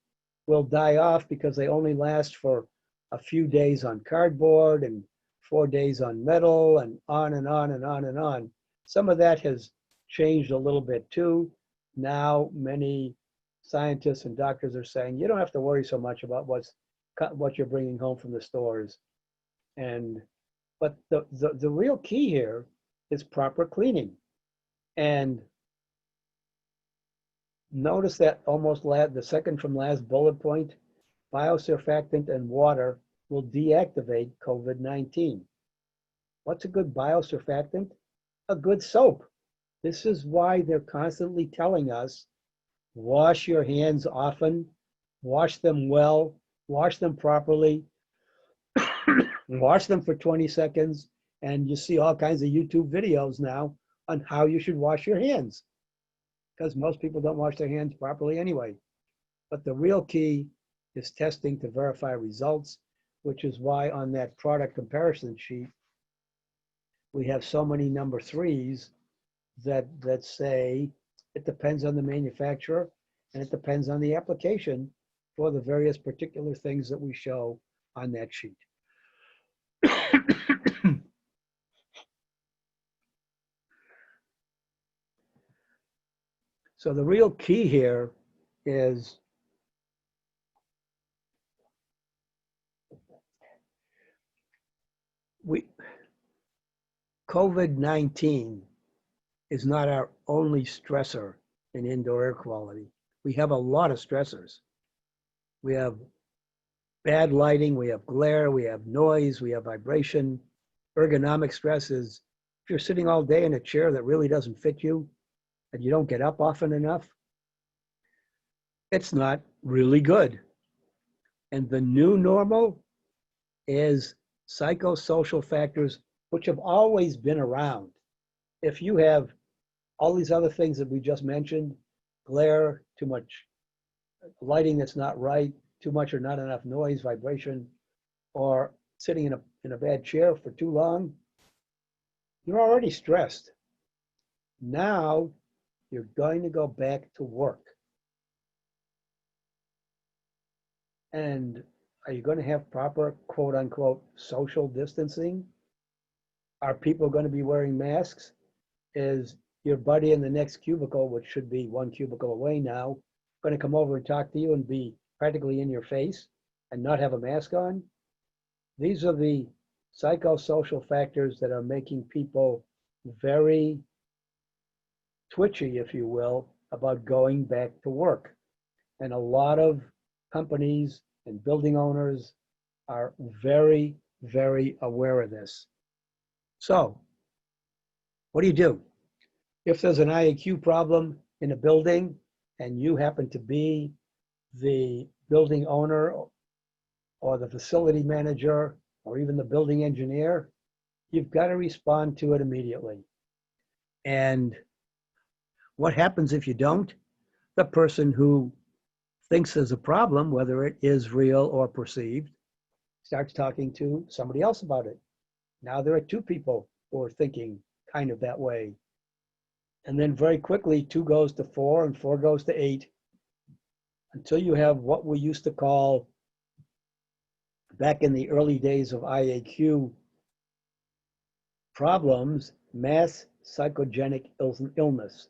will die off because they only last for a few days on cardboard and 4 days on metal and on and on and on and on. Some of that has changed a little bit too. Now many scientists and doctors are saying you don't have to worry so much about what you're bringing home from the stores. But the real key here is proper cleaning. And notice that almost the second from last bullet point, biosurfactant and water will deactivate COVID-19. What's a good biosurfactant? A good soap. This is why they're constantly telling us, wash your hands often, wash them well, wash them properly, wash them for 20 seconds, and you see all kinds of YouTube videos now on how you should wash your hands, because most people don't wash their hands properly anyway. But the real key is testing to verify results, which is why on that product comparison sheet, we have so many number 3s that say it depends on the manufacturer and it depends on the application for the various particular things that we show on that sheet. So the real key here is COVID-19 is not our only stressor in indoor air quality. We have a lot of stressors. We have bad lighting, we have glare, we have noise, we have vibration. Ergonomic stress is if you're sitting all day in a chair that really doesn't fit you and you don't get up often enough, it's not really good. And the new normal is psychosocial factors, which have always been around. If you have all these other things that we just mentioned, glare, too much lighting that's not right, too much or not enough noise, vibration, or sitting in a bad chair for too long, you're already stressed. Now you're going to go back to work. And are you going to have proper, quote unquote, social distancing? Are people going to be wearing masks? Is your buddy in the next cubicle, which should be one cubicle away now, going to come over and talk to you and be practically in your face and not have a mask on? These are the psychosocial factors that are making people very twitchy, if you will, about going back to work. And a lot of companies and building owners are very, very aware of this. So what do? If there's an IAQ problem in a building and you happen to be the building owner or the facility manager or even the building engineer, you've got to respond to it immediately. And what happens if you don't? The person who thinks there's a problem, whether it is real or perceived, starts talking to somebody else about it. Now there are two people who are thinking kind of that way. And then very quickly, 2 goes to 4 and 4 goes to 8, until you have what we used to call, back in the early days of IAQ problems, mass psychogenic illness.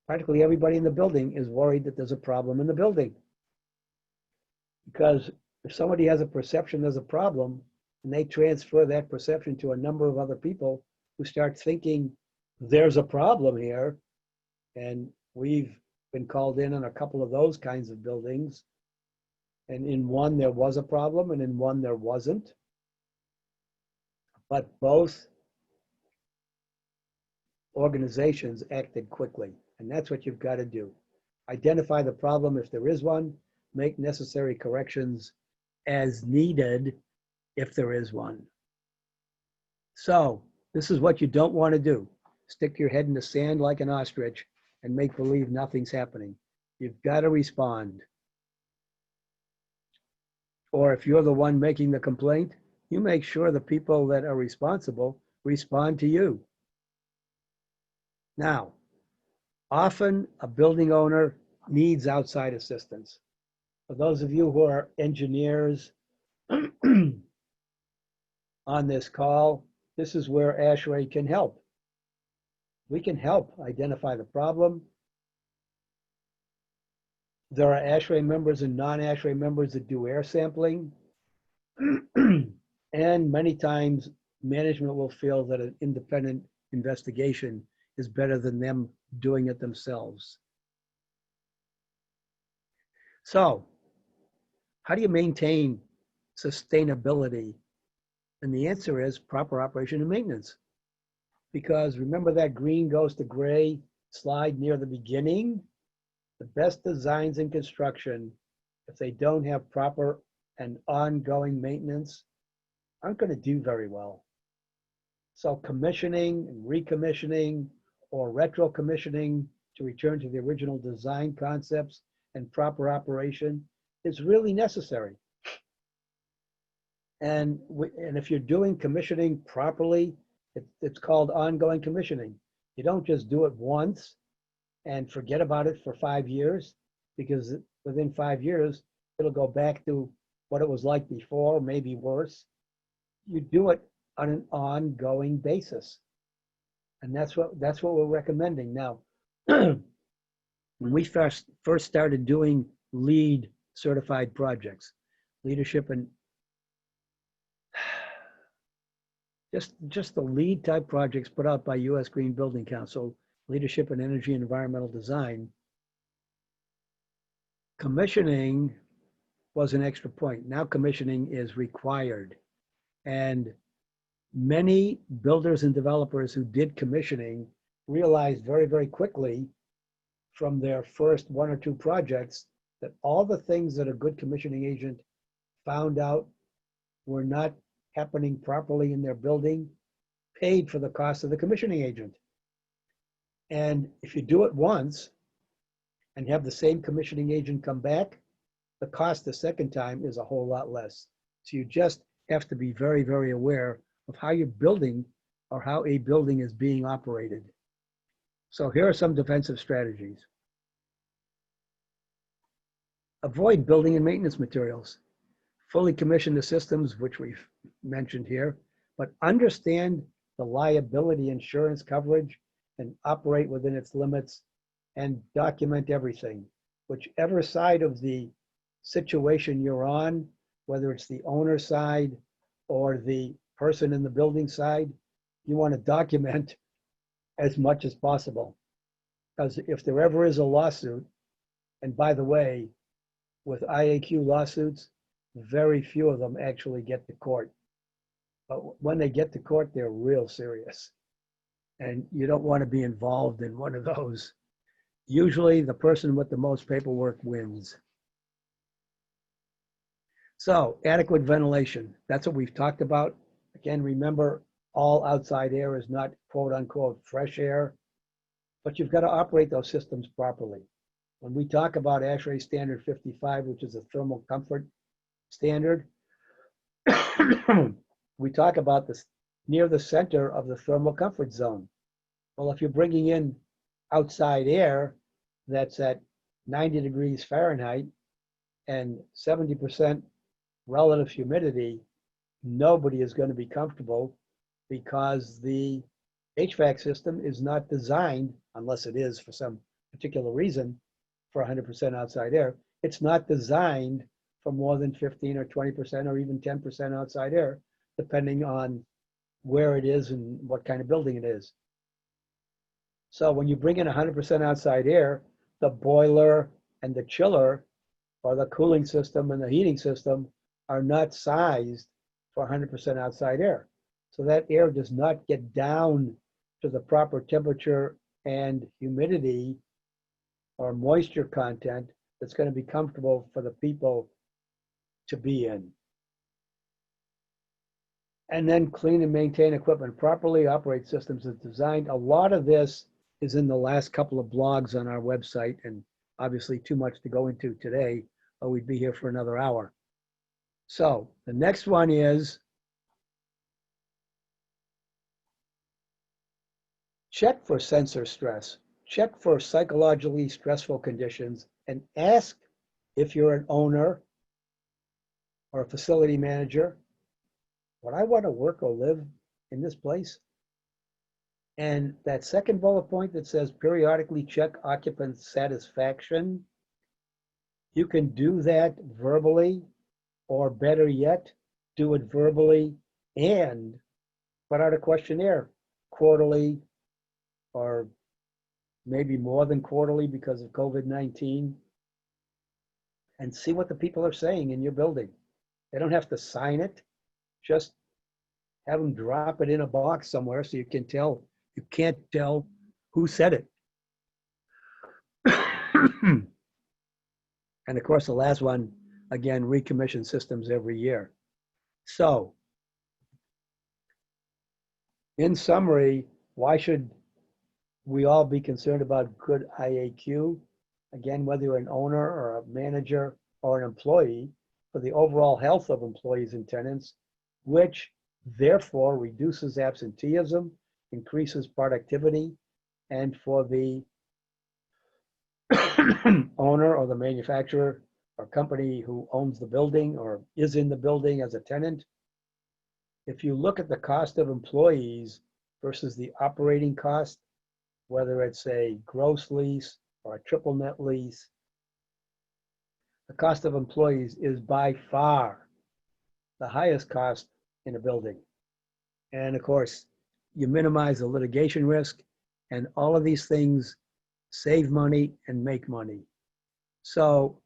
Practically everybody in the building is worried that there's a problem in the building. Because if somebody has a perception there's a problem, and they transfer that perception to a number of other people who start thinking there's a problem here, and we've been called in on a couple of those kinds of buildings, and in one there was a problem and in one there wasn't, but both organizations acted quickly. And that's what you've got to do. Identify the problem if there is one, make necessary corrections as needed if there is one. So this is what you don't want to do. Stick your head in the sand like an ostrich and make believe nothing's happening. You've got to respond. Or if you're the one making the complaint, you make sure the people that are responsible respond to you. Now, often a building owner needs outside assistance. For those of you who are engineers on this call, this is where ASHRAE can help. We can help identify the problem. There are ASHRAE members and non-ASHRAE members that do air sampling. And many times management will feel that an independent investigation is better than them doing it themselves. So, how do you maintain sustainability? And the answer is proper operation and maintenance. Because remember that green goes to gray slide near the beginning? The best designs in construction, if they don't have proper and ongoing maintenance, aren't going to do very well. So commissioning and recommissioning or retro commissioning to return to the original design concepts and proper operation is really necessary. And if you're doing commissioning properly, it's called ongoing commissioning. You don't just do it once and forget about it for 5 years, because within 5 years, it'll go back to what it was like before, maybe worse. You do it on an ongoing basis. And that's what we're recommending. Now, when we first started doing LEED certified projects, leadership and just the LEED type projects put out by US Green Building Council, leadership in energy and environmental design, commissioning was an extra point. Now commissioning is required. And many builders and developers who did commissioning realized very, very quickly from their first 1 or 2 projects that all the things that a good commissioning agent found out were not happening properly in their building paid for the cost of the commissioning agent. And if you do it once and have the same commissioning agent come back, the cost the second time is a whole lot less. So you just have to be very, very aware of how you're building or how a building is being operated. So here are some defensive strategies. Avoid building and maintenance materials. Fully commission the systems, which we've mentioned here, but understand the liability insurance coverage and operate within its limits and document everything. Whichever side of the situation you're on, whether it's the owner side or the person in the building side, you want to document as much as possible. Because if there ever is a lawsuit, and by the way, with IAQ lawsuits, very few of them actually get to court. But when they get to court, they're real serious. And you don't want to be involved in one of those. Usually the person with the most paperwork wins. So adequate ventilation, that's what we've talked about. Again, remember, all outside air is not quote unquote fresh air, but you've got to operate those systems properly. When we talk about ASHRAE standard 55, which is a thermal comfort standard, we talk about this near the center of the thermal comfort zone. Well, if you're bringing in outside air that's at 90 degrees Fahrenheit and 70% relative humidity, nobody is going to be comfortable because the HVAC system is not designed, unless it is for some particular reason, for 100% outside air. It's not designed for more than 15 or 20% or even 10% outside air, depending on where it is and what kind of building it is. So when you bring in 100% outside air, the boiler and the chiller or the cooling system and the heating system are not sized for 100% outside air. So that air does not get down to the proper temperature and humidity or moisture content that's going to be comfortable for the people to be in. And then clean and maintain equipment properly, operate systems as designed. A lot of this is in the last couple of blogs on our website, and obviously too much to go into today, or we'd be here for another hour. So the next one is check for sensor stress, check for psychologically stressful conditions, and ask if you're an owner or a facility manager, would I want to work or live in this place? And that second bullet point that says periodically check occupant satisfaction, you can do that verbally, or better yet, do it verbally and put out a questionnaire quarterly, or maybe more than quarterly because of COVID-19, and see what the people are saying in your building. They don't have to sign it. Just have them drop it in a box somewhere so you can't tell who said it. And of course, the last one, again, recommission systems every year. So, in summary, why should we all be concerned about good IAQ? Again, whether you're an owner or a manager or an employee, for the overall health of employees and tenants, which therefore reduces absenteeism, increases productivity, and for the owner or the manufacturer or company who owns the building or is in the building as a tenant, if you look at the cost of employees versus the operating cost, whether it's a gross lease or a triple net lease, the cost of employees is by far the highest cost in a building. And of course, you minimize the litigation risk, and all of these things save money and make money. So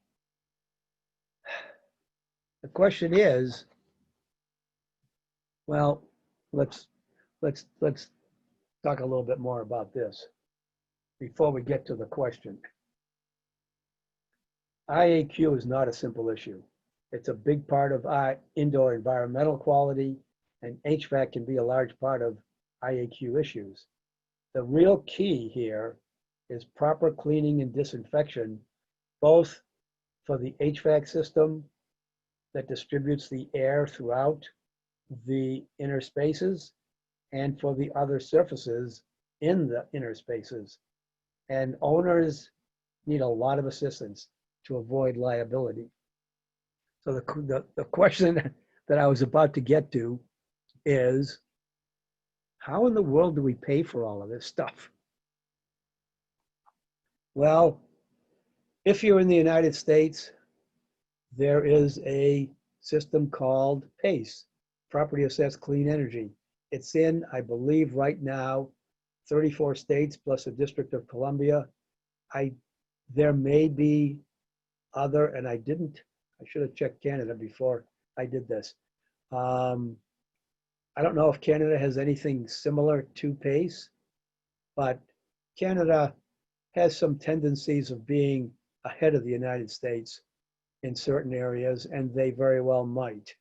the question is, well, let's talk a little bit more about this before we get to the question. IAQ is not a simple issue. It's a big part of indoor environmental quality, and HVAC can be a large part of IAQ issues. The real key here is proper cleaning and disinfection, both for the HVAC system that distributes the air throughout the inner spaces and for the other surfaces in the inner spaces. And owners need a lot of assistance to avoid liability. So the question that I was about to get to is, how in the world do we pay for all of this stuff? Well, if you're in the United States, there is a system called PACE, Property Assessed Clean Energy. It's in, I believe right now, 34 states plus the District of Columbia. There may be other, and I should have checked Canada before I did this. I don't know if Canada has anything similar to PACE, but Canada has some tendencies of being ahead of the United States in certain areas, and they very well might.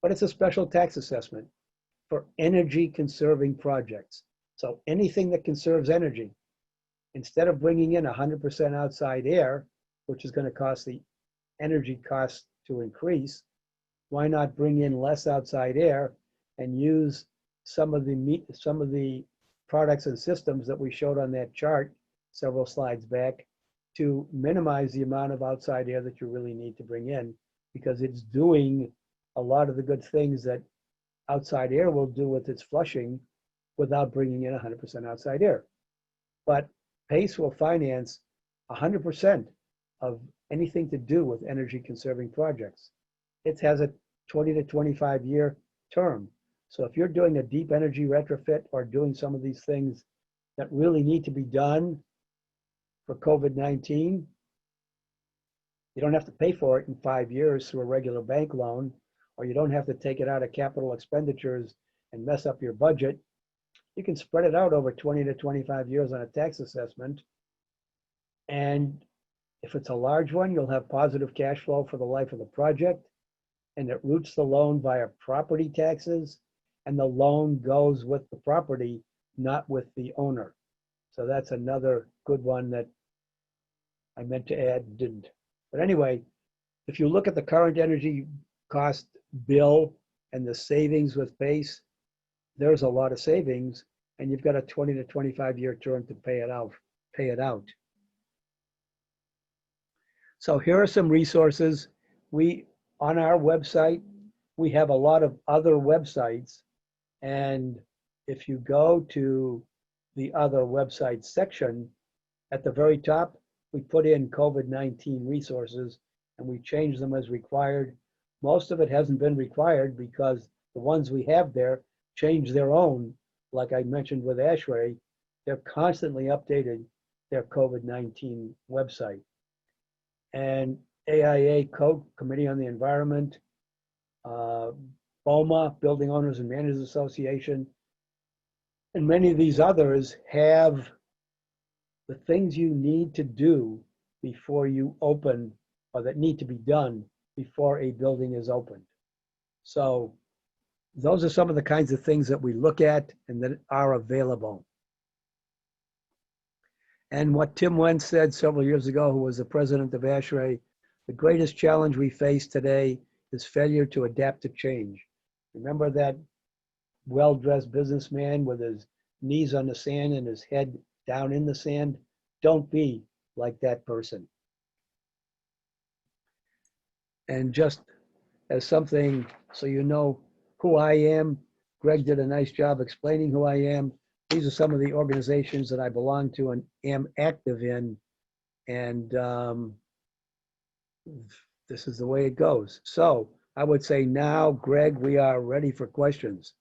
But it's a special tax assessment for energy conserving projects. So anything that conserves energy, instead of bringing in 100% outside air, which is going to cause the energy costs to increase, why not bring in less outside air and use some of the products and systems that we showed on that chart several slides back to minimize the amount of outside air that you really need to bring in, because it's doing a lot of the good things that outside air will do with its flushing without bringing in 100% outside air. But PACE will finance 100% of anything to do with energy conserving projects. It has a 20 to 25 year term. So if you're doing a deep energy retrofit or doing some of these things that really need to be done for COVID-19, you don't have to pay for it in 5 years through a regular bank loan, or you don't have to take it out of capital expenditures and mess up your budget. You can spread it out over 20 to 25 years on a tax assessment. And if it's a large one, you'll have positive cash flow for the life of the project, and it routes the loan via property taxes, and the loan goes with the property, not with the owner. So that's another good one that I meant to add, didn't. But anyway, if you look at the current energy cost bill and the savings with PACE, there's a lot of savings, and you've got a 20 to 25 year term to pay it out. So here are some resources. On our website, we have a lot of other websites, and if you go to the other websites section, at the very top, we put in COVID-19 resources, and we change them as required. Most of it hasn't been required because the ones we have there change their own. Like I mentioned with ASHRAE, they're constantly updated their COVID-19 website. And AIA Code, Committee on the Environment, BOMA, Building Owners and Managers Association, and many of these others have the things you need to do before you open, or that need to be done before a building is opened. So those are some of the kinds of things that we look at and that are available. And what Tim Wentz said several years ago, who was the president of ASHRAE, the greatest challenge we face today is failure to adapt to change. Remember that well-dressed businessman with his knees on the sand and his head down in the sand? Don't be like that person. And just as something, so you know who I am, Greg did a nice job explaining who I am. These are some of the organizations that I belong to and am active in. And this is the way it goes. So I would say now, Greg, we are ready for questions.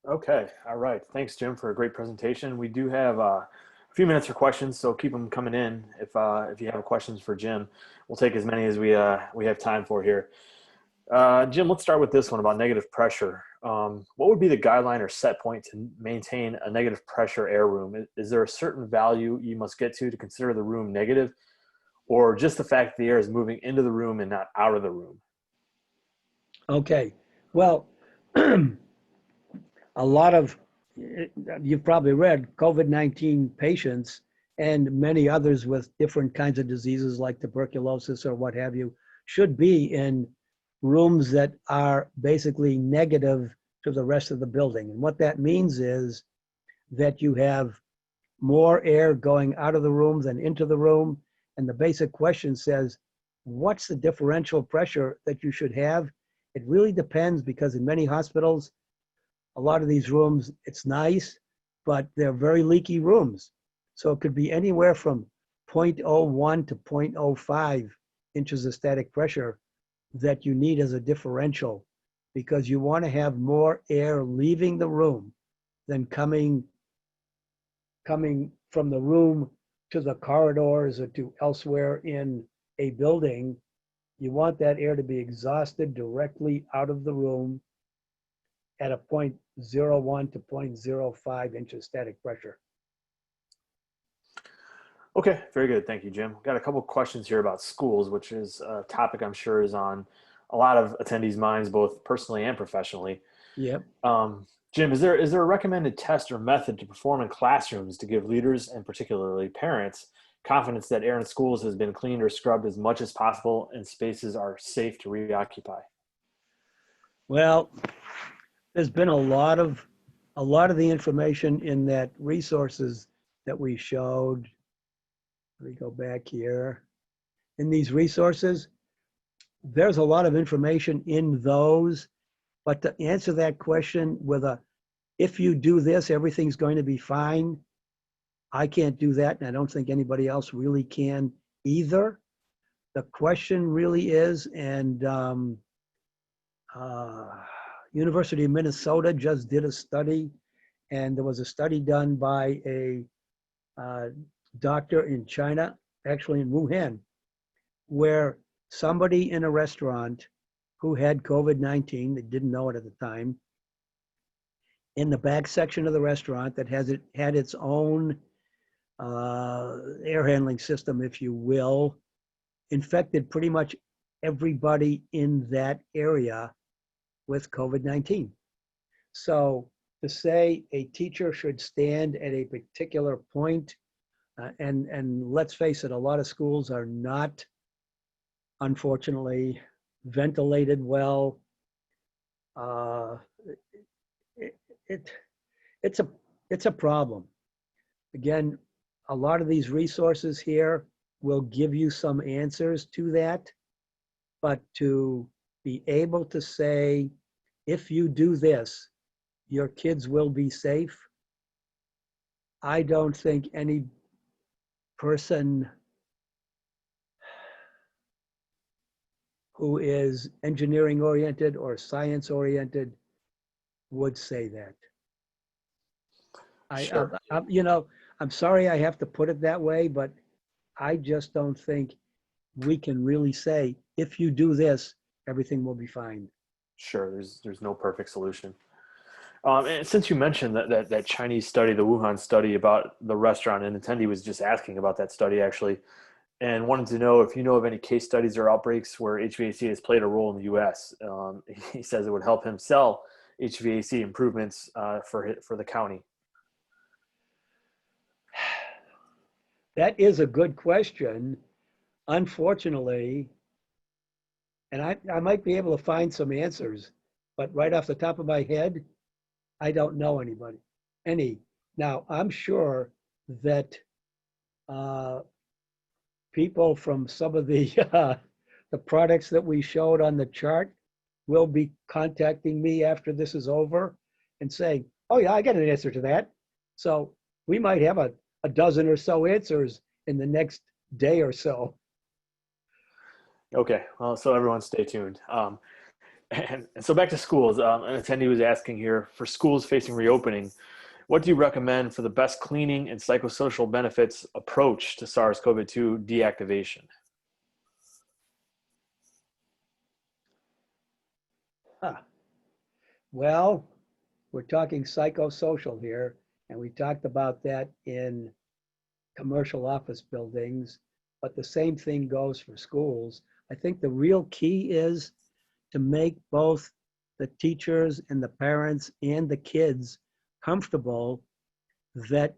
Okay, all right. Thanks, Jim, for a great presentation. We do have a few minutes for questions, so keep them coming in. If you have questions for Jim, we'll take as many as we have time for here. Jim, let's start with this one about negative pressure. What would be the guideline or set point to maintain a negative pressure air room? Is there a certain value you must get to consider the room negative, or just the fact that the air is moving into the room and not out of the room? Okay, well, a lot of, you've probably read, COVID-19 patients and many others with different kinds of diseases like tuberculosis or what have you should be in rooms that are basically negative to the rest of the building. And what that means is that you have more air going out of the room than into the room. And the basic question says, what's the differential pressure that you should have? It really depends, because in many hospitals, a lot of these rooms, it's nice, but they're very leaky rooms. So it could be anywhere from 0.01 to 0.05 inches of static pressure that you need as a differential, because you want to have more air leaving the room than coming from the room to the corridors or to elsewhere in a building. You want that air to be exhausted directly out of the room. at a 0.01 to 0.05 inches static pressure. Okay, very good. Thank you, Jim. Got a couple questions here about schools, which is a topic I'm sure is on a lot of attendees' minds, both personally and professionally. Yep. Jim, is there a recommended test or method to perform in classrooms to give leaders and particularly parents confidence that air in schools has been cleaned or scrubbed as much as possible and spaces are safe to reoccupy? Well, there's been a lot of the information in that resources that we showed. Let me go back here. In these resources, there's a lot of information in those, but to answer that question with if you do this, everything's going to be fine, I can't do that, and I don't think anybody else really can either. The question really is, and University of Minnesota just did a study, and there was a study done by a doctor in China, actually in Wuhan, where somebody in a restaurant who had COVID-19, they didn't know it at the time, in the back section of the restaurant that had its own air handling system, if you will, infected pretty much everybody in that area with COVID-19. So to say a teacher should stand at a particular point, and let's face it, a lot of schools are not, unfortunately, ventilated well. It's a problem. Again, a lot of these resources here will give you some answers to that, but to be able to say, if you do this, your kids will be safe, I don't think any person who is engineering oriented or science oriented would say that. Sure. I'm sorry I have to put it that way, but I just don't think we can really say, if you do this, everything will be fine. Sure, there's no perfect solution. And since you mentioned that Chinese study, the Wuhan study about the restaurant, an attendee was just asking about that study actually, and wanted to know if you know of any case studies or outbreaks where HVAC has played a role in the U.S. He says it would help him sell HVAC improvements for the county. That is a good question. Unfortunately, and I might be able to find some answers, but right off the top of my head, I don't know any. Now, I'm sure that people from some of the products that we showed on the chart will be contacting me after this is over and saying, oh yeah, I got an answer to that. So we might have a dozen or so answers in the next day or so. Okay, well, so everyone stay tuned. And so back to schools, an attendee was asking here, for schools facing reopening, what do you recommend for the best cleaning and psychosocial benefits approach to SARS-CoV-2 deactivation? Well, we're talking psychosocial here, and we talked about that in commercial office buildings, but the same thing goes for schools. I think the real key is to make both the teachers and the parents and the kids comfortable that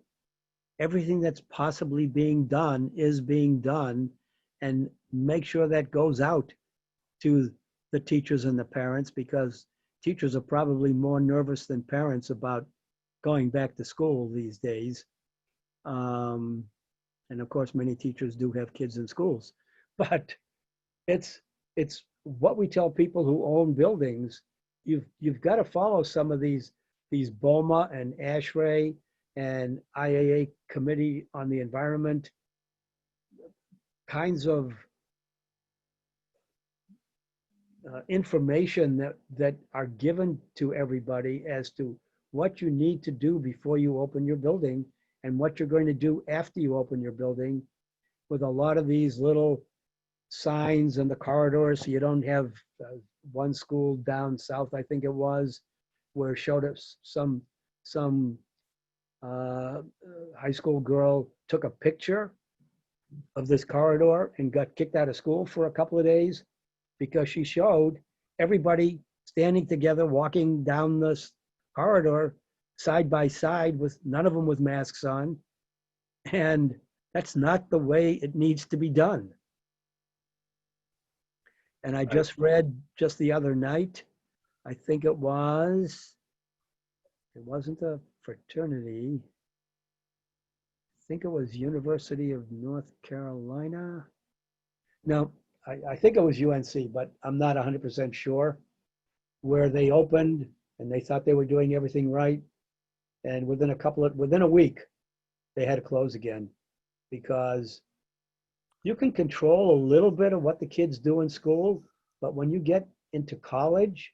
everything that's possibly being done is being done, and make sure that goes out to the teachers and the parents, because teachers are probably more nervous than parents about going back to school these days. And of course, many teachers do have kids in schools, but it's what we tell people who own buildings. You've got to follow some of these BOMA and ASHRAE and IAA Committee on the Environment kinds of information that are given to everybody as to what you need to do before you open your building and what you're going to do after you open your building, with a lot of these little signs in the corridors, so you don't have one school down south, I think it was, where it showed us some high school girl took a picture of this corridor and got kicked out of school for a couple of days because she showed everybody standing together, walking down this corridor side by side with none of them with masks on. And that's not the way it needs to be done. And I just read just the other night, I think it wasn't a fraternity. I think it was University of North Carolina. No, I think it was UNC, but I'm not 100% sure, where they opened and they thought they were doing everything right. And within a week, they had to close again, because you can control a little bit of what the kids do in school, but when you get into college,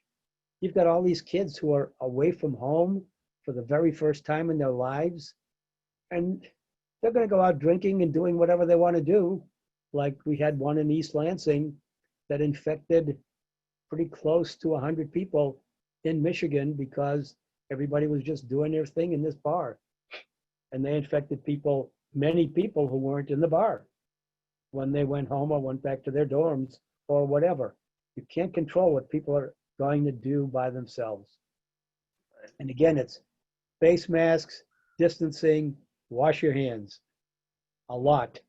you've got all these kids who are away from home for the very first time in their lives, and they're going to go out drinking and doing whatever they want to do. Like we had one in East Lansing that infected pretty close to 100 people in Michigan because everybody was just doing their thing in this bar. And they infected people, many people who weren't in the bar when they went home or went back to their dorms or whatever. You can't control what people are going to do by themselves. And again, it's face masks, distancing, wash your hands a lot.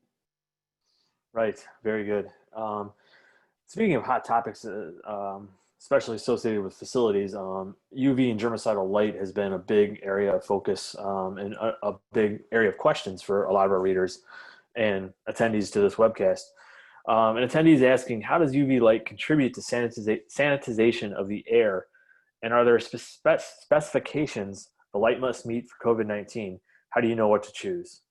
Right. Very good. Speaking of hot topics, especially associated with facilities, UV and germicidal light has been a big area of focus and a big area of questions for a lot of our readers and attendees to this webcast. An attendee is asking, how does UV light contribute to sanitization of the air? And are there specifications the light must meet for COVID-19? How do you know what to choose?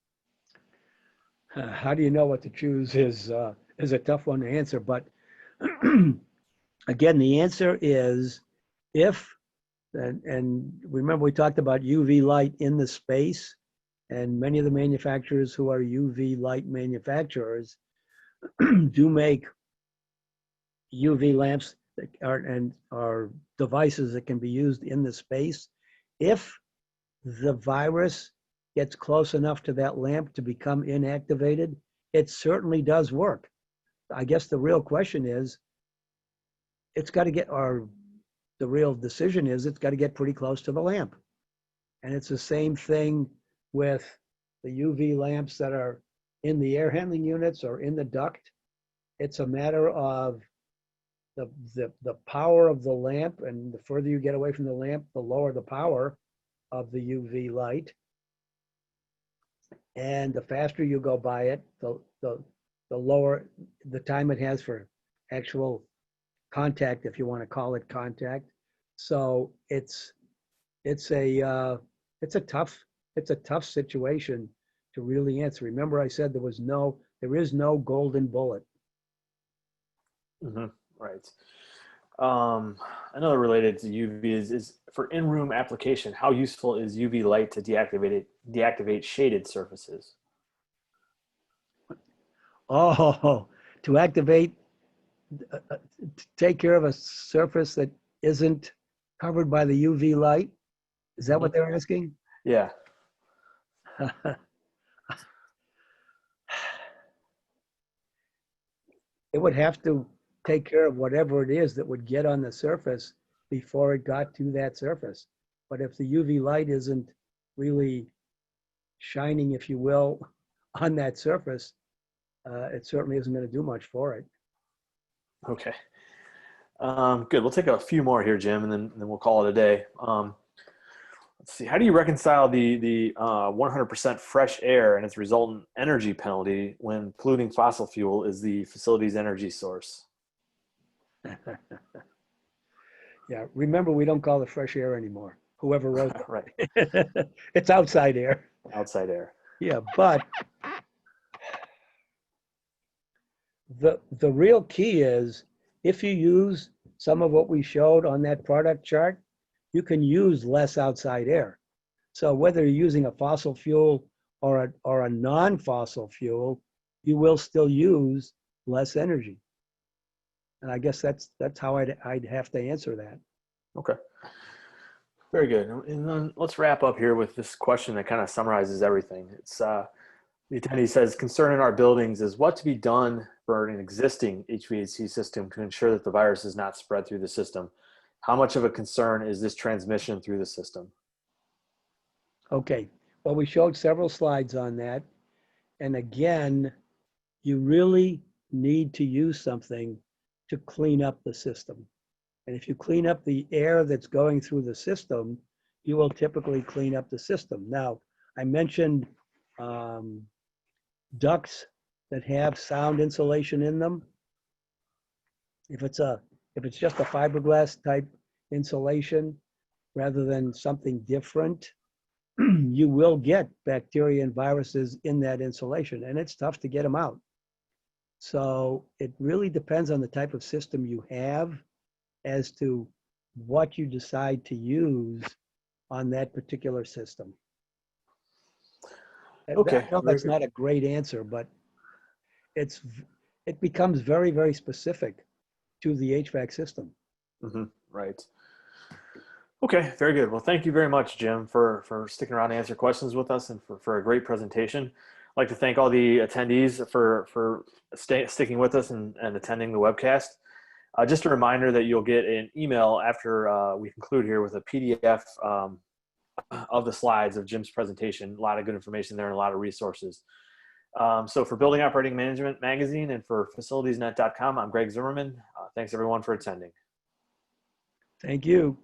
How do you know what to choose is a tough one to answer, but again, the answer is and remember we talked about UV light in the space, and many of the manufacturers who are UV light manufacturers do make UV lamps that are devices that can be used in the space. If the virus gets close enough to that lamp to become inactivated, it certainly does work. I guess the real question is, the real decision is it's got to get pretty close to the lamp. And it's the same thing with the UV lamps that are in the air handling units or in the duct. It's a matter of the power of the lamp, and the further you get away from the lamp, the lower the power of the UV light. And the faster you go by it, the lower the time it has for actual contact, if you want to call it contact. So it's a tough situation to really answer. Remember, I said there is no golden bullet. Mm-hmm. Right. Another related to UV is for in-room application. How useful is UV light to deactivate shaded surfaces? Oh, to activate, to take care of a surface that isn't covered by the UV light? Is that what they're asking? Yeah. It would have to take care of whatever it is that would get on the surface before it got to that surface. But if the UV light isn't really shining, if you will, on that surface, it certainly isn't going to do much for it. Okay. Good. We'll take a few more here, Jim, and then we'll call it a day. Let's see. How do you reconcile the 100% fresh air and its resultant energy penalty when polluting fossil fuel is the facility's energy source? Yeah. Remember, we don't call it fresh air anymore. Whoever wrote that. Right. It's outside air. Outside air. Yeah, but the real key is, if you use some of what we showed on that product chart, you can use less outside air. So whether you're using a fossil fuel or a non-fossil fuel, you will still use less energy. And I guess that's how I'd have to answer that. Okay. Very good. And then let's wrap up here with this question that kind of summarizes everything. It's the attendee says, concern in our buildings is what to be done for an existing HVAC system to ensure that the virus is not spread through the system. How much of a concern is this transmission through the system? Okay, well, we showed several slides on that. And again, you really need to use something to clean up the system. And if you clean up the air that's going through the system, you will typically clean up the system. Now, I mentioned ducts that have sound insulation in them. If it's just a fiberglass type insulation rather than something different, you will get bacteria and viruses in that insulation, and it's tough to get them out. So it really depends on the type of system you have as to what you decide to use on that particular system. Okay. I know that's not a great answer, but it becomes very, very specific to the HVAC system. Mm-hmm. Right. Okay, very good. Well, thank you very much, Jim, for sticking around to answer questions with us and for a great presentation. I'd like to thank all the attendees for sticking with us and attending the webcast. Just a reminder that you'll get an email after we conclude here with a PDF of the slides of Jim's presentation. A lot of good information there and a lot of resources. So for Building Operating Management Magazine and for facilitiesnet.com, I'm Greg Zimmerman. Thanks everyone for attending. Thank you.